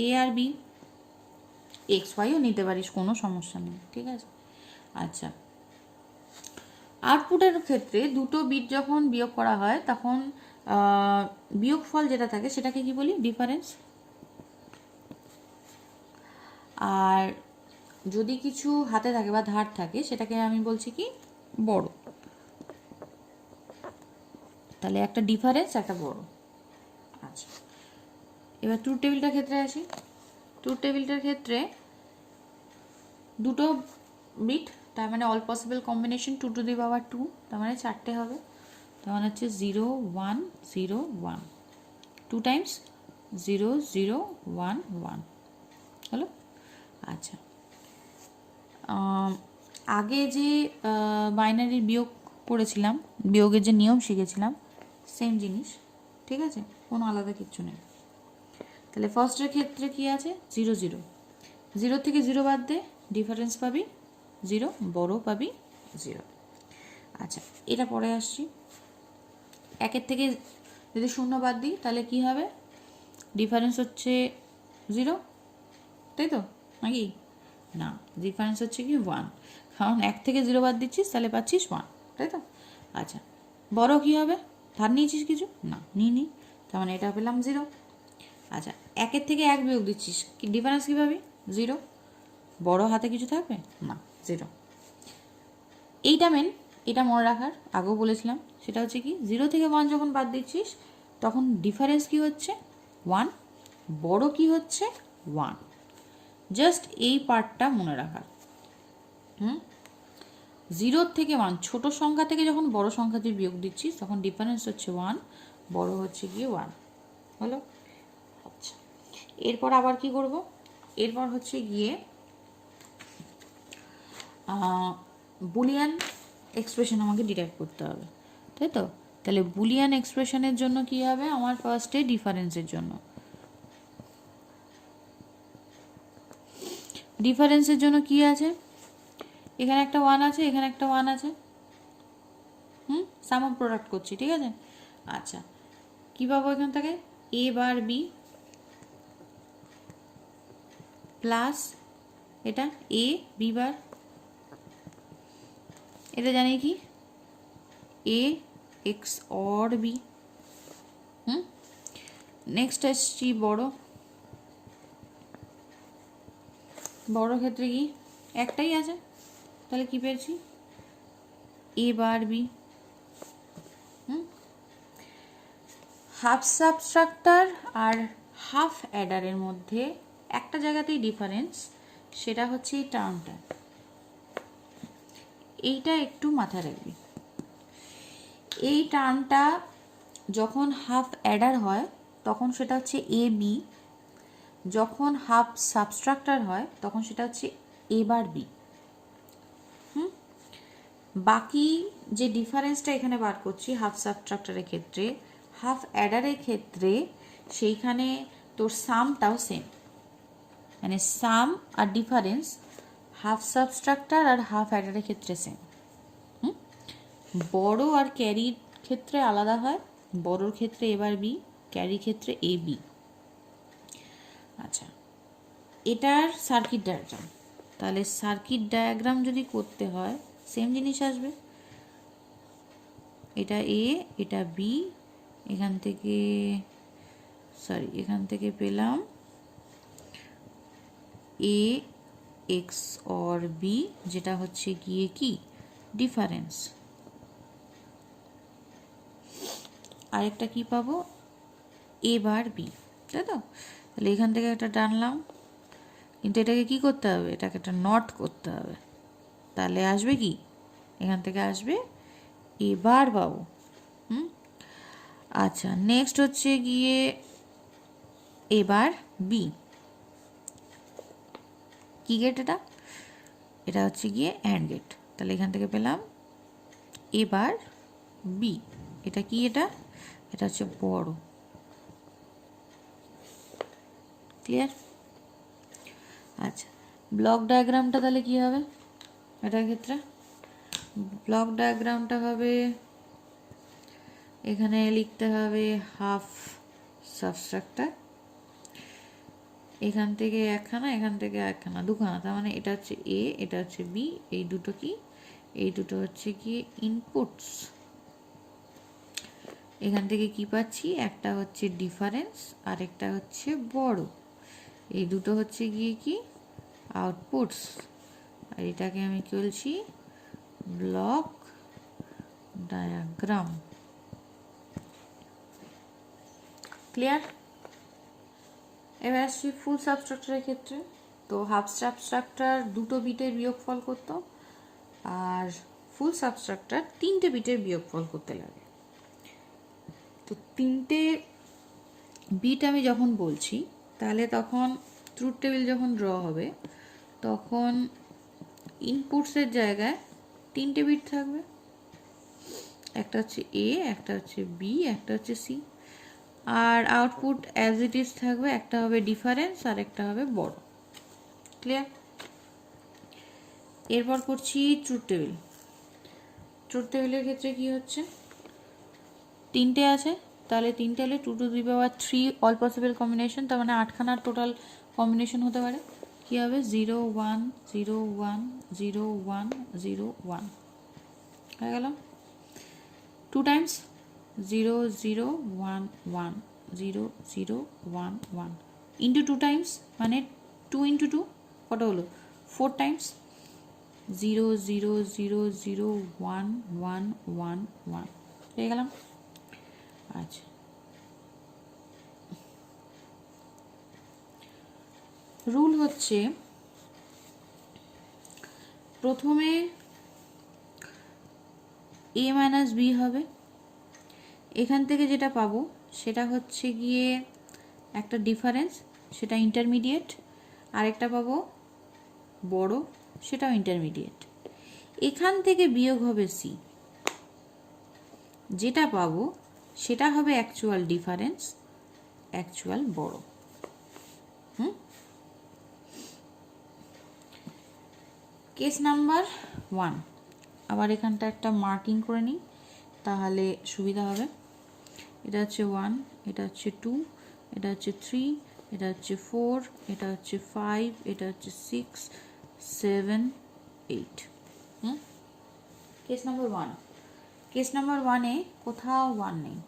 এ আর বি, এক্স ওয়াইও নিতে পারিস, কোনো সমস্যা নেই, ঠিক আছে। আচ্ছা, আউটপুটের ক্ষেত্রে দুটো বিট যখন বিয়োগ করা হয় তখন বিয়োগফল যেটা থাকে সেটাকে কি বলি? ডিফারেন্স। আর যদি কিছু হাতে থাকে বা ধার থাকে সেটাকে আমি বলছি কি? বড়। তাহলে একটা ডিফারেন্স, একটা বড়। আচ্ছা, এবার ট্রুথ টেবিলটার ক্ষেত্রে আসি। ট্রুথ টেবিলটার ক্ষেত্রে দুটো বিট, তার মানে all possible combination 2 to the power 2, তার মানে 4টে হবে। তার মানে হচ্ছে 0 1 0 1, 2 টাইমস 0 0 1 1 হলো। আচ্ছা, আগে যে বাইনারি বিয়োগ করেছিলাম, বিয়োগের যে নিয়ম শিখেছিলাম, সেম জিনিস, ঠিক আছে, কোনো আলাদা কিচ্ছু নেই। তাহলে ফার্স্টের ক্ষেত্রে কি আছে? 0 0, 0 থেকে 0 বাদ দে, ডিফারেন্স পাবি 0, বড় পাবি 0। আচ্ছা, এটা পরে আসছি। 1-এর থেকে যদি 0 বাদ দিই তাহলে কি হবে? ডিফারেন্স হচ্ছে 0, তাই তো নাকি? না, ডিফারেন্স হচ্ছে কি 1, কারণ 1 থেকে 0 বাদ দিচ্ছিস তাহলে পাচ্ছিস 1, তাই তো? আচ্ছা, বড় কি হবে? ধার নিয়েছিস কিছু? না, নিই, তার মানে এটা পেলাম 0। আচ্ছা, 1-এর থেকে 1 বিয়োগ দিচ্ছিস, ডিফারেন্স কী পাবি? 0। বড় হাতে কিছু থাকবে? না, 0। এইটা মেন, এটা মনে রাখার, আগেও বলেছিলাম, সেটা হচ্ছে কি 0 থেকে 1 যখন বাদ দিচ্ছিস তখন ডিফারেন্স কি হচ্ছে? 1, বড় কি হচ্ছে? 1। জাস্ট এই পার্টটা মনে রাখার। 0 থেকে 1, ছোট সংখ্যা থেকে যখন বড় সংখ্যাতে বিয়োগ দিচ্ছিস তখন ডিফারেন্স হচ্ছে 1, বড় হচ্ছে গিয়ে 1, হলো। আচ্ছা, এরপর আবার কি করব? এরপর হচ্ছে গিয়ে বুলিয়ান এক্সপ্রেশন আমাকে ডিরাইভ করতে হবে, তাই তো? তাহলে বুলিয়ান এক্সপ্রেশনের জন্য কি হবে? আমার ফার্স্টে ডিফারেন্সের জন্য, ডিফারেন্সের জন্য কি আছে? এখানে একটা 1 আছে, এখানে একটা 1 আছে, সাম অফ প্রোডাক্ট করছি, ঠিক আছে? আচ্ছা, কী পাবো এখান থেকে? এ বার বি প্লাস এটা এ বি বার, এটা জানি কি? এ এক্স অর বি। নেক্সট আসছি বড়। বড় ক্ষেত্রে কি? একটাই আছে, তাহলে কি পেয়েছি? এ বার বি। হাফ সাবস্ট্রাক্টার আর হাফ অ্যাডারের মধ্যে একটা জায়গাতেই ডিফারেন্স, সেটা হচ্ছে এই টার্মটা। এইটা একটু মাথায় রাখবি। এই টার্মটা যখন হাফ অ্যাডার হয় তখন সেটা হচ্ছে এ বি, যখন হাফ সাবস্ট্রাক্টার হয় তখন সেটা হচ্ছে এ বার বি। বাকি যে ডিফারেন্সটা এখানে বার করছি হাফ সাবস্ট্রাক্টারের ক্ষেত্রে, হাফ অ্যাডারের ক্ষেত্রে সেইখানে তোর সামটাও সেম, মানে সাম আর ডিফারেন্স হাফ সাবস্ট্রাক্টার আর হাফ অ্যাডারের ক্ষেত্রে সেম। বড় আর ক্যারির ক্ষেত্রে আলাদা হয়, বড়োর ক্ষেত্রে এবার বি, ক্যারির ক্ষেত্রে এ বি। আচ্ছা, এটার সার্কিট ডায়াগ্রাম, তাহলে সার্কিট ডায়াগ্রাম যদি করতে হয় সেম জিনিস আসবে। এটা এ, এটা বি, এখান থেকে পেলাম এ এক্স অর বি, যেটা হচ্ছে গিয়ে কি? ডিফারেন্স। আরেকটা কি পাবো? এ বার বি, তাই তো? তাহলে এখান থেকে একটা টানলাম, কিন্তু এটাকে কি করতে হবে? এটাকে একটা নট করতে হবে, তাহলে আসবে কি? এখান থেকে আসবে এবার পাবো। আচ্ছা, নেক্সট হচ্ছে গিয়ে এবার বি। কি গেট এটা? এটা হচ্ছে গিয়ে অ্যান্ড গেট, তাহলে এখান থেকে পেলাম এবার বি। এটা কি? এটা হচ্ছে বড়। ক্লিয়ার? আচ্ছা, ব্লক ডায়াগ্রামটা তাহলে কি হবে এটার ক্ষেত্রে? ব্লক ডায়াগ্রামটা হবে, এখানে লিখতে হবে হাফ সাবস্ট্রাক্টার, এখান থেকে একখানা, এখান থেকে একখানা, দুখানা, তার মানে এটা হচ্ছে এ, এটা হচ্ছে বি, এই দুটো কি এই দুটো হচ্ছে গিয়ে ইনপুটস। এখান থেকে কি পাচ্ছি, একটা হচ্ছে ডিফারেন্স আর একটা হচ্ছে বড়। এই দুটো হচ্ছে গিয়ে কি আউটপুটস। আর এটাকে আমি কি বলছি, ব্লক ডায়াগ্রাম। ক্লিয়ার? এবার আসছি ফুল সাবস্ট্রাকচারের ক্ষেত্রে। তো হাফ সাবস্ট্রাকচার দুটো বিটের বিয়োগফল করতো, আর ফুল সাবস্ট্রাকচার 3টে বিটের বিয়োগফল করতে লাগে। তো 3টে বিট আমি যখন বলছি, তাহলে তখন ট্রুথ টেবিল যখন ড্র হবে, তখন ইনপুটসের জায়গায় 3টে বিট থাকবে। একটা হচ্ছে এ, একটা হচ্ছে বি, একটা হচ্ছে সি। আর আউটপুট অ্যাজ ইট ইজ থাকবে, একটা হবে ডিফারেন্স আর একটা হবে বড়। ক্লিয়ার? এরপর করছি ট্রুথ টেবিল। ট্রুথ টেবিলের ক্ষেত্রে কি হচ্ছে, 3টে আছে, তাহলে 3টে হলে 2 to the power 3 all possible combination, তার মানে 8খানার টোটাল কম্বিনেশন হতে পারে। কি হবে, 0 1 0 1 0 1 0 1 হয়ে গেল। 2 টাইমস 0 0 1 1 0 0 1 1 ইন্টু 2 টাইমস, মানে 2 ইন্টু 2 কত হলো, 4 টাইমস 0 0 0 0 1 1 1 1 পেয়ে গেলাম। আচ্ছা, রুল হচ্ছে প্রথমে a মাইনাস বি হবে। এখান থেকে যেটা পাবো সেটা হচ্ছে গিয়ে একটা ডিফারেন্স, সেটা ইন্টারমিডিয়েট, আরেকটা পাবো বড়, সেটাও ইন্টারমিডিয়েট। এখান থেকে বিয়োগ হবে সি, যেটা পাবো সেটা হবে অ্যাকচুয়াল ডিফারেন্স, অ্যাকচুয়াল বড়। কেস নাম্বার 1, আবার এখানটা একটা মার্কিং করে নিই, তাহলে সুবিধা হবে। এটা হচ্ছে 1, এটা হচ্ছে 2, এটা হচ্ছে 3, এটা হচ্ছে 4, এটা হচ্ছে 5, এটা হচ্ছে 6 7 8। Case number 1। কেস নাম্বার 1-এ কোথাও 1 নেই।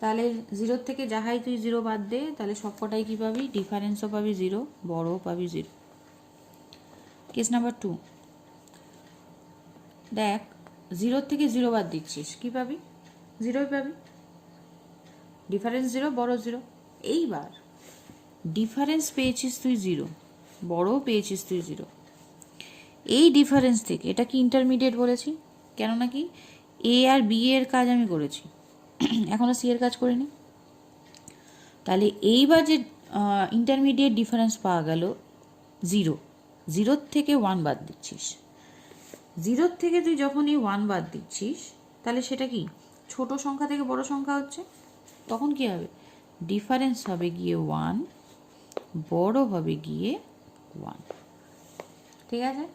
তাহলে 0 থেকে যাহাই তুই 0 বাদ দে, তাহলে সবকটাই কি পাবি, ডিফারেন্সও পাবি 0, বড়ও পাবি 0। কেস নাম্বার 2, দেখ 0 থেকে 0 বাদ দিচ্ছিস, কি পাবি, 0ই পাবি, ডিফারেন্স 0, বড় 0। এইবার ডিফারেন্স পেয়েছিস তুই 0, বড়ও পেয়েছিস তুই 0। এই ডিফারেন্স থেকে, এটা কি ইন্টারমিডিয়েট বলেছি, কেননা কি এ আর বি এর কাজ আমি করেছি, এখনো সি এর কাজ করিনি। তাহলে এইবার যে ইন্টারমিডিয়েট ডিফারেন্স পাওয়া গেল 0, 0 থেকে 1 বাদ দিচ্ছিস। 0 থেকে তুই যখনই 1 বাদ দিচ্ছিস, তাহলে সেটা কি ছোট সংখ্যা থেকে বড় সংখ্যা হচ্ছে, তখন কি হবে, ডিফারেন্স হবে গিয়ে 1, বড় হবে গিয়ে 1। ঠিক আছে?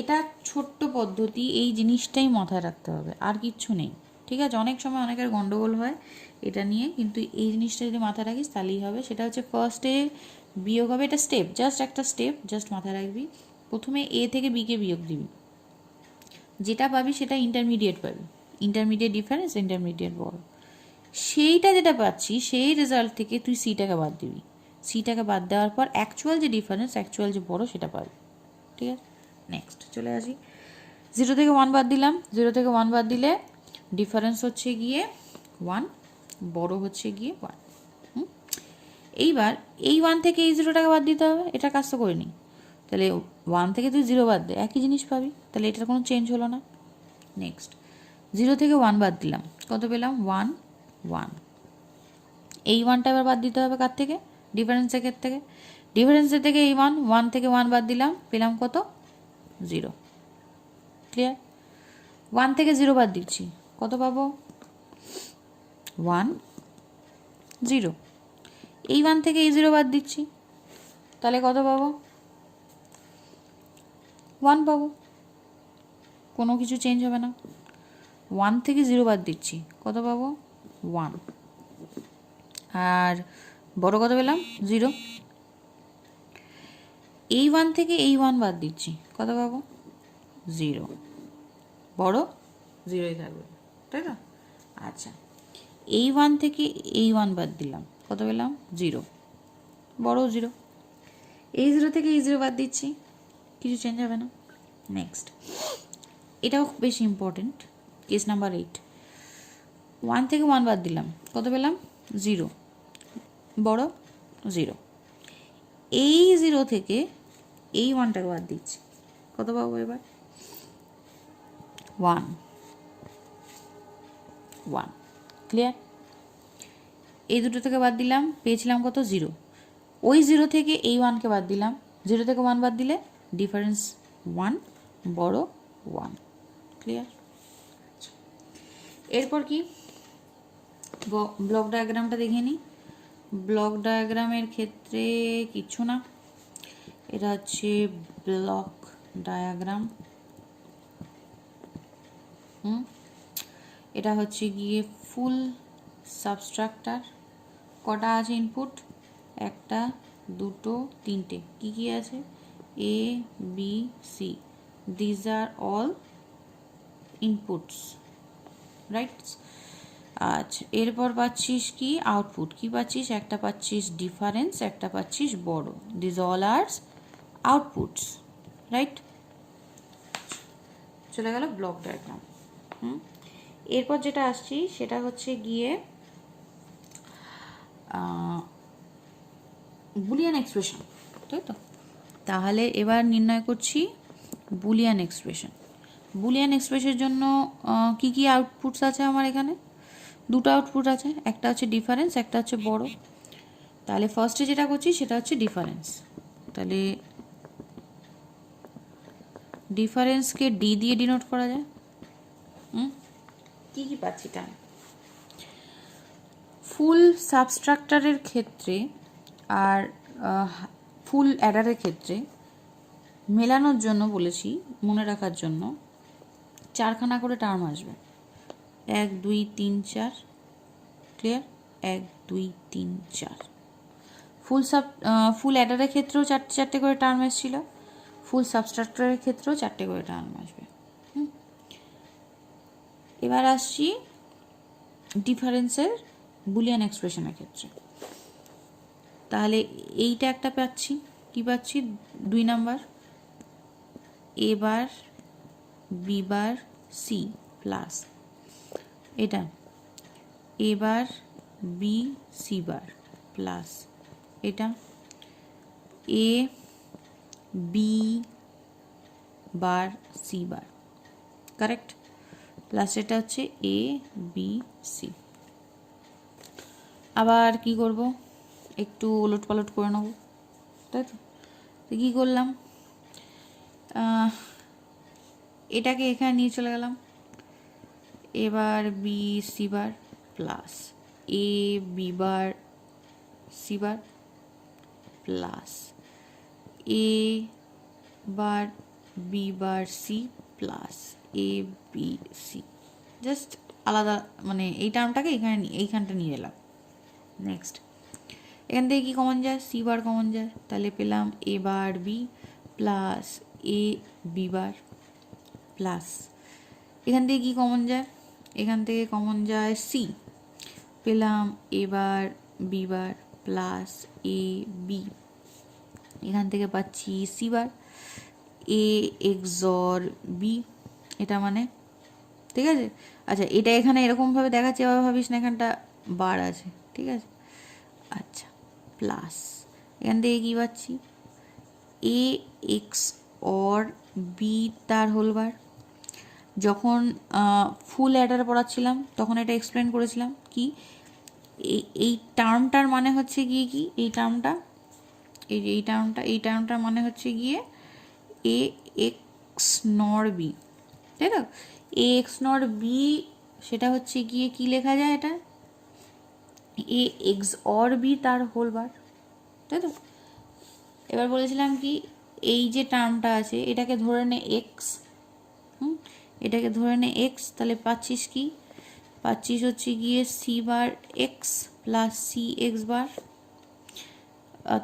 এটা ছোট্ট পদ্ধতি, এই জিনিসটাই মাথায় রাখতে হবে, আর কিচ্ছু নেই। ঠিক আছে? অনেক সময় অনেকের গন্ডগোল হয় এটা নিয়ে, কিন্তু এই জিনিসটা যদি মাথায় রাখিস তাহলেই হবে। সেটা হচ্ছে ফার্স্টে বিয়োগ হবে, এটা স্টেপ, জাস্ট একটা স্টেপ, জাস্ট মাথায় রাখবি। প্রথমে এ থেকে বিকে বিয়োগ দিবি, যেটা পাবি সেটা ইন্টারমিডিয়েট পাবি, ইন্টারমিডিয়েট ডিফারেন্স, ইন্টারমিডিয়েট বড়। সেইটা যেটা পাচ্ছি সেই রেজাল্ট থেকে তুই সিটাকে বাদ দিবি, সিটাকে বাদ দেওয়ার পর অ্যাকচুয়াল যে ডিফারেন্স, অ্যাকচুয়াল যে বড়, সেটা পাবি। ঠিক আছে? নেক্সট চলে আসি, 0 থেকে 1 বাদ দিলাম। 0 থেকে 1 বাদ দিলে ডিফারেন্স হচ্ছে গিয়ে 1, বড় হচ্ছে গিয়ে 1। এইবার এই 1 থেকে এই 0টাকে বাদ দিতে হবে, এটা কাজ তো করিনি। তাহলে 1 থেকে তুই 0 বাদ দে, একই জিনিস পাবি, তাহলে এটার কোনো চেঞ্জ হলো না। নেক্সট 0 থেকে 1 বাদ দিলাম, কত পেলাম, 1 1। এই 1টা এবার বাদ দিতে হবে কার থেকে, ডিফারেন্সের ক্ষেত্র থেকে। ডিফারেন্সের থেকে এই 1 থেকে 1 বাদ দিলাম, পেলাম কত, 0। ক্লিয়ার? 1 থেকে 0 বাদ দিচ্ছি, কত পাবো, 1 0। এই 1 থেকে এই 0 বাদ দিচ্ছি, তাহলে কত পাবো, 1 পাবো, কোনো কিছু চেঞ্জ হবে না। 1 থেকে 0 বাদ দিচ্ছি, কত পাবো, 1। আর বড় কত পেলাম, 0। এই ওয়ান থেকে এই ওয়ান বাদ দিচ্ছি, কত পাবো? 0। বড় 0ই থাকবে, তাই তো? আচ্ছা, এই ওয়ান থেকে এই ওয়ান বাদ দিলাম, কত পেলাম? 0। বড় 0। এই 0 থেকে এই 0 বাদ দিচ্ছি, কিছু চেঞ্জ হবে না। নেক্সট, এটাও বেশি ইম্পর্টেন্ট, কেস নাম্বার 8। 1 থেকে 1 বাদ দিলাম, কত পেলাম? 0। বড় 0। এই 0 থেকে এই 1টাকে বাদ দিচ্ছি, কত পাবো এবার? 1। ক্লিয়ার? এই দুটো থেকে বাদ দিলাম, পেয়েছিলাম কত? 0। ওই 0 থেকে এই 1কে বাদ দিলাম, 0 থেকে 1 বাদ দিলে ডিফারেন্স 1, বড় 1। ক্লিয়ার? এরপর কি, ব্লক ডায়াগ্রামটা দেখে নিই। ব্লক ডায়াগ্রামের ক্ষেত্রে কিছু না, এটা হচ্ছে ব্লক ডায়াগ্রাম। এটা হচ্ছে গিয়ে ফুল সাবস্ট্রাক্টার। কটা আছে ইনপুট? 1, 2, 3টে। কি কি আছে? A, B, C, these are all inputs, right? আচ্ছা, এরপর পাচ্ছিস কি আউটপুট? কি পাচ্ছিস? একটা পাচ্ছিস ডিফারেন্স, একটা পাচ্ছিস বড়। These all are outputs, right? চলে গেল ব্লক ডায়াগ্রাম। এরপর যেটা আসছি সেটা হচ্ছে গিয়ে বুলিয়ান এক্সপ্রেশন, তাই তো? তাহলে এবার নির্ণয় করছি বুলিয়ান এক্সপ্রেশন। বুলিয়ান এক্সপ্রেশনের জন্য কি কি আউটপুটস আছে আমার এখানে? 2টো আউটপুট আছে, একটা হচ্ছে ডিফারেন্স, একটা হচ্ছে বড়। তাহলে ফার্স্টে যেটা করছি সেটা হচ্ছে ডিফারেন্স। তাহলে ডিফারেন্সকে ডি দিয়ে ডিনোট করা যায়। কি কি পাচ্ছি তাই? ফুল সাবস্ট্রাক্টারের ক্ষেত্রে আর ফুল অ্যাডারের ক্ষেত্রে মেলানোর জন্য বলেছি, মনে রাখার জন্য 4খানা করে টার্ম আসবে। 1, 2, 3, 4। ক্লিয়ার? 1, 2, 3, 4। ফুল অ্যাডারের ক্ষেত্রেও 4টে করে টার্ম এসেছিল, ফুল সাবস্ট্রাক্টারের ক্ষেত্রেও 4টে করে টার্ম আসবে। এবার আসছি ডিফারেন্সের বুলিয়ান এক্সপ্রেশনের ক্ষেত্রে। তাহলে এইটা একটা পাচ্ছি, কি পাচ্ছি? 2 number, A bar B bar C plus এটা A bar B C bar plus এটা A B bar C bar, correct? Plus এটা হচ্ছে এ বি সি। আবার কি করব? একটু ওলট পালট করে নেব, তাই তো? কী করলাম? এটাকে এখানে নিয়ে চলে গেলাম, এবার B C bar plus A B bar C bar plus A bar B bar C plus A B C. Just আলাদা, মানে এই টার্মটাকে এইখানটা নিয়ে এলাম। নেক্সট, এখান থেকে কি কমন যায়? সি বার কমন যায়, তাহলে পেলাম এ bar B plus A B bar plus এখান থেকে কি কমন যায়? এখান থেকে কমন যায় সি, পেলাম এ bar B bar plus A B. এখান থেকে পাচ্ছি সি বার, এ এক্সর বি, এটা মানে, ঠিক আছে? আচ্ছা, এটা এখানে এরকমভাবে দেখাচ্ছে, এভাবে ভাবিস না, এখানটা বার আছে, ঠিক আছে? আচ্ছা, প্লাস এখান থেকে কী পাচ্ছি? এ এক্স অর বি তার হোল বার। যখন ফুল অ্যাডার পড়াচ্ছিলাম তখন এটা এক্সপ্লেন করেছিলাম কি এই টার্মটার মানে হচ্ছে গিয়ে কি, এই টার্মটার মানে হচ্ছে গিয়ে এ এক্স নর বি, তাই তো? এ এক্স নর বি, সেটা হচ্ছে গিয়ে কি লেখা যায়? এটা এ এক্স অর বি তার হোল বার, তাই তো? এবার বলেছিলাম কি, এই যে টার্মটা আছে এটাকে ধরে নে এক্স, এটাকে ধরে নে এক্স, তাহলে পাচ্ছিস কি? পাচ্ছিস হচ্ছে গিয়ে C bar X plus C X bar.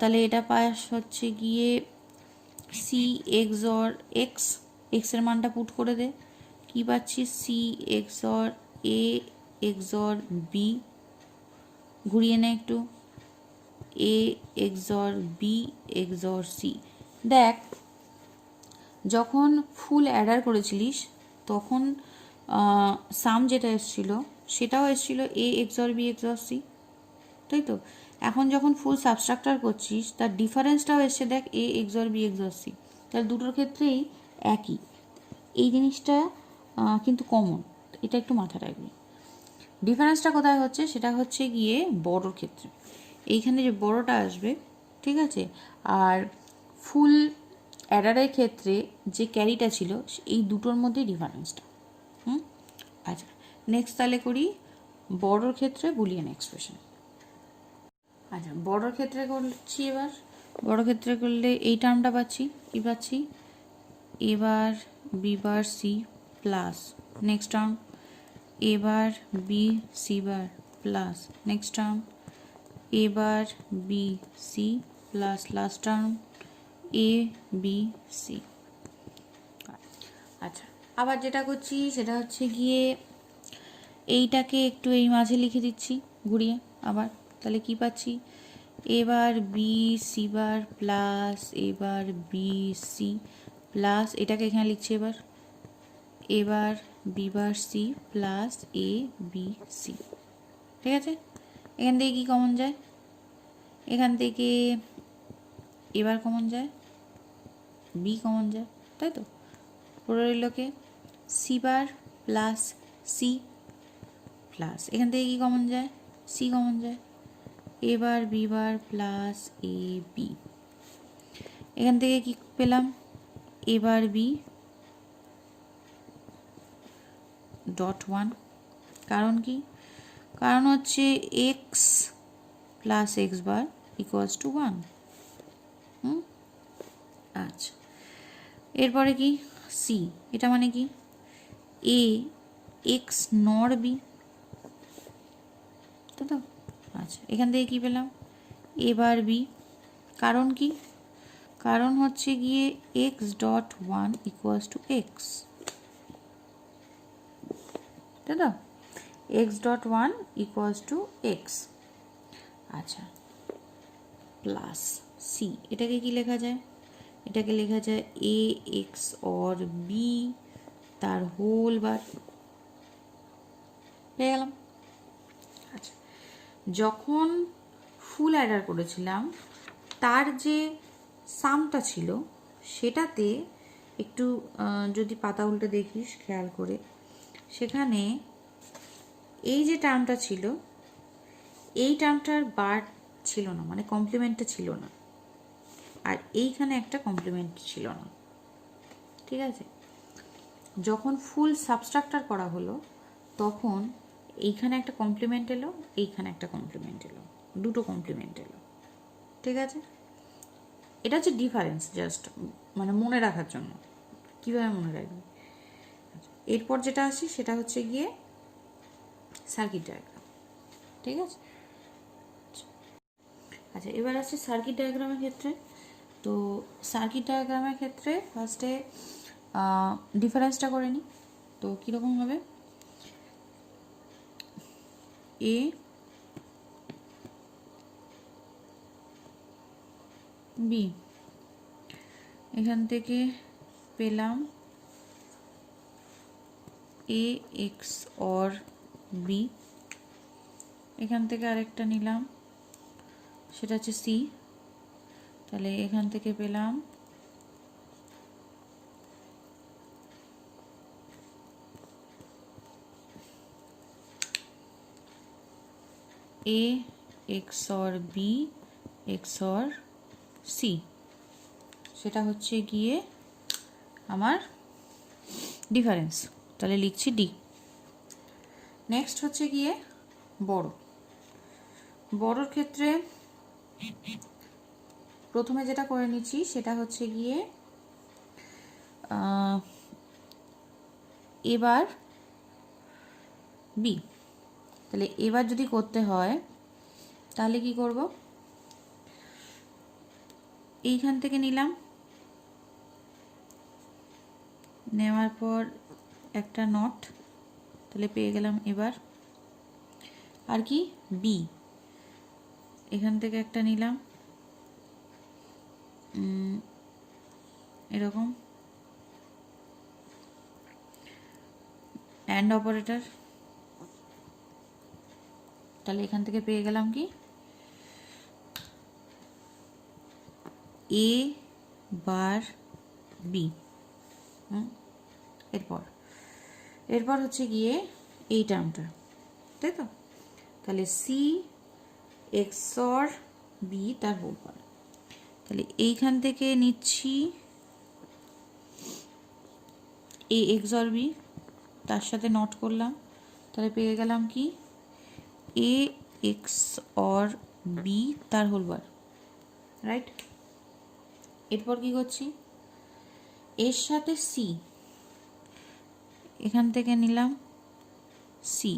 তাহলে এটা পাস হচ্ছে গিয়ে সি এক্সর এক্স, এক্সের মানটা পুট করে দে, কী পাচ্ছি সি এক্সর এ এক্সর বি, ঘুরিয়ে নে একটু, এ এক্সর বি এক্সর সি। দেখ যখন ফুল অ্যাডার করেছিলিস তখন সাম যেটা এসেছিলো সেটাও এসেছিলো এ এক্সর বি এক্সর সি, তাই তো? এখন যখন ফুল সাবস্ট্রাক্টার করছিস তার ডিফারেন্সটাও এসছে দেখ এ এক্সর বি এক্সর সি, তাহলে দুটোর ক্ষেত্রেই একই। এই জিনিসটা কিন্তু কমন, এটা একটু মাথায় রাখবি। ডিফারেন্সটা কোথায় হচ্ছে, সেটা হচ্ছে গিয়ে বড়োর ক্ষেত্রে, এইখানে যে বড়োটা আসবে, ঠিক আছে? আর ফুল অ্যাডারের ক্ষেত্রে যে ক্যারিটা ছিল এই দুটোর মধ্যেই ডিফারেন্সটা। আচ্ছা, নেক্সট তাহলে করি বড়োর ক্ষেত্রে বুলিয়ান এক্সপ্রেশন। আচ্ছা, বড়োর ক্ষেত্রে করছি, এবার বড়ো ক্ষেত্রে করলে এই টার্মটা পাচ্ছি, কী পাচ্ছি, এবার B bar C plus next term এবার B C bar plus next term এবার B C plus last term A B C. আচ্ছা, আবার যেটা করছি সেটা হচ্ছে গিয়ে এইটাকে একটু এই মাঝে লিখে দিচ্ছি ঘুরিয়ে আবার, তাহলে কি পাচ্ছি, এবার বি সি বার প্লাস এবার বি সি প্লাস, এটাকে এখানে লিখছি এবার, এবার B bar C plus A B C. ঠিক আছে, এখান থেকে কি কমন যায়, এখান থেকে এবার কমন যায়, বি কমন যায়, তাই তো? পড়ে রইলকে C bar plus C plus, এখান থেকে কি কমন যায়, সি কমন যায়, এবার B bar plus A B, এখান থেকে কি পেলাম, এবার বি ডট ওয়ান। কারণ কি, কারণ হচ্ছে x plus X bar equals to one. আচ্ছা, এরপরে কি সি, এটা মানে কি এ এক্স নর বি, তাই তো? আচ্ছা, এখান থেকে কি পেলাম, এবার বি, কারণ কি, কারণ হচ্ছে গিয়ে x dot one equals to x, তাই তো? X dot one equals to x. আচ্ছা, প্লাস সি, এটাকে কি লেখা যায়, এটাকে লেখা যায় এ এক্স অর বি তার হোল বার, পেয়ে গেলাম। আচ্ছা, যখন ফুল অ্যাডার করেছিলাম তার যে সামটা ছিল সেটাতে একটু যদি পাতা উল্টে দেখিস খেয়াল করে, সেখানে এই যে টার্মটা ছিল এই টার্মটার বার ছিল না, মানে কমপ্লিমেন্টটা ছিল না, আর এইখানে একটা কমপ্লিমেন্ট ছিল না। ঠিক আছে, যখন ফুল সাবস্ট্রাক্টার করা হলো তখন এইখানে একটা কমপ্লিমেন্ট এলো, এইখানে একটা কমপ্লিমেন্ট এলো, দুটো কমপ্লিমেন্ট এলো। ঠিক আছে, এটা হচ্ছে ডিফারেন্স, জাস্ট মানে মনে রাখার জন্য, কীভাবে মনে রাখবি। এরপর যেটা আসি সেটা হচ্ছে গিয়ে সার্কিট ডায়াগ্রাম। ঠিক আছে, আচ্ছা এবার আসছে সার্কিট ডায়াগ্রামের ক্ষেত্রে। তো সার্কিট ডায়াগ্রামের ক্ষেত্রে ফার্স্টে ডিফারেন্সটা করে নিই। তো কীরকম হবে, এ বি, এখান থেকে পেলাম এ এক্স অর বি, এখান থেকে আরেকটা নিলাম সেটা হচ্ছে সি, তাহলে এখান থেকে পেলাম A x or B XOR C, সেটা হচ্ছে গিয়ে আমার ডিফারেন্স, তাহলে লিখছি ডি। নেক্সট হচ্ছে গিয়ে বড়োর ক্ষেত্রে প্রথমে যেটা করে নিচ্ছি সেটা হচ্ছে গিয়ে এবার বি, তাহলে এবার যদি করতে হয় তাহলে কি করব, এইখান থেকে নিলাম নেওয়ার পর একটা নট, তাহলে পেয়ে গেলাম। এবার আর কি বি, এখান থেকে একটা নিলাম এরকম অ্যান্ড অপারেটর, তাহলে এখান থেকে পেয়ে গেলাম কি এ বার বি। এরপর হচ্ছে গিয়ে এই টার্মটা, তাই তো? তাহলে সি এক্সর বি তার হোল পাওয়ার, তাহলে এইখান থেকে নিচ্ছি এ এক্সর বি, তার সাথে নট করলাম, তাহলে পেয়ে গেলাম কি এ এক্স অর বি তার হোল বার, রাইট? এরপর কি করছি, এর সাথে সি, এখান থেকে নিলাম সি,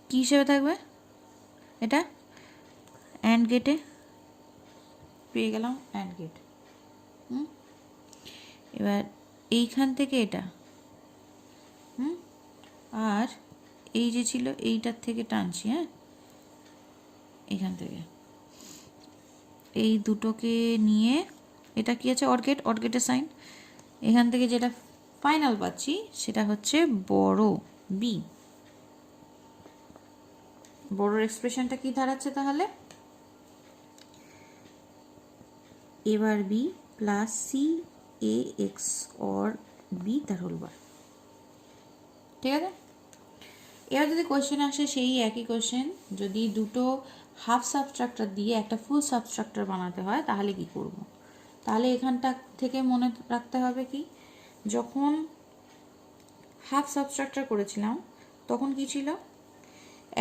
কি হিসেবে থাকবে এটা অ্যান্ড গেটে, পেয়ে গেলাম অ্যান্ড গেট। এবার এইখান থেকে এটা আর এই যে ছিল এইটার থেকে টানছি, হ্যাঁ, এখান থেকে এই দুটোকে নিয়ে, এটা কি আছে অর গেট, অর গেটের সাইন, এখান থেকে যেটা ফাইনাল পাচ্ছি সেটা হচ্ছে বড় বি। বড় এক্সপ্রেশনটা কি দাঁড়াচ্ছে তাহলে, এবার B plus C A x or B তার হোল বার, ঠিক আছে? এবার যদি কোয়েশ্চেন আসে সেই একই কোয়েশ্চেন, যদি দুটো হাফ সাবস্ট্রাক্টর দিয়ে একটা ফুল সাবস্ট্রাক্টর বানাতে হয় তাহলে কি করব? তাহলে এখানটা থেকে মনে রাখতে হবে কি, যখন হাফ সাবস্ট্রাক্টর করেছিলাম তখন কি ছিল,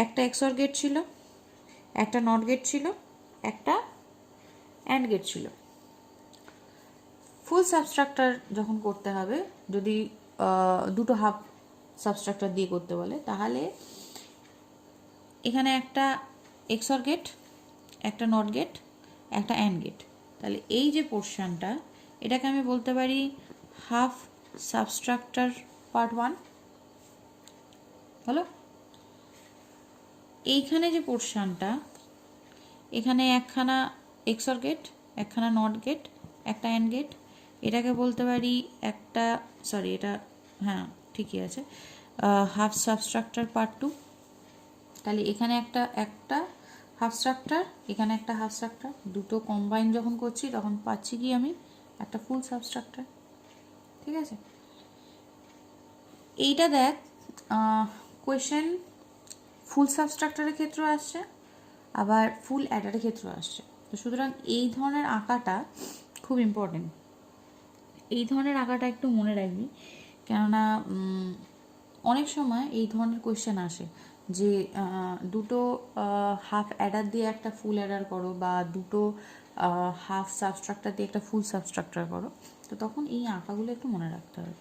একটা এক্সর গেট ছিল, একটা নট গেট ছিল, একটা অ্যান্ড গেট ছিল। ফুল সাবস্ট্রাক্টর যখন করতে হবে, যদি দুটো হাফ সাবস্ট্রাক্টর দিয়ে করতে বলে, তাহলে এখানে একটা এক্সর গেট, একটা নট গেট, একটা অ্যান্ড গেট, তাহলে এই যে পোর্শনটা, এটাকে আমি বলতে পারি হাফ সাবস্ট্রাক্টর পার্ট 1 হলো। এইখানে যে পোর্শনটা, এখানে একখানা এক্সর গেট, একখানা নট গেট, একটা অ্যান্ড গেট, এটাকে বলতে পারি একটা, সরি এটা হ্যাঁ ঠিকই আছে, হাফ সাবস্ট্রাক্টর পার্ট 2। তাহলে এখানে একটা হাফ স্ট্রাকচার, এখানে একটা হাফ স্ট্রাকচার, দুটো কম্বাইন যখন করছি তখন পাচ্ছি কি আমি একটা ফুল সাবস্ট্রাকচার, ঠিক আছে? এইটা দেখ কোয়েশ্চেন ফুল সাবস্ট্রাকচারের ক্ষেত্রে আসছে, আবার ফুল অ্যাডারের ক্ষেত্রে আসছে। তো সুতরাং এই ধরনের আঁকাটা খুব ইম্পর্টেন্ট, এই ধরনের আঁকাটা একটু মনে রাখবি, কেননা অনেক সময় এই ধরনের কোয়েশ্চেন আসে যে দুটো হাফ অ্যাডার দিয়ে একটা ফুল অ্যাডার করো, বা দুটো হাফ সাবস্ট্রাক্টার দিয়ে একটা ফুল সাবস্ট্রাকচার করো, তো তখন এই আঁকাগুলো একটু মনে রাখতে হবে।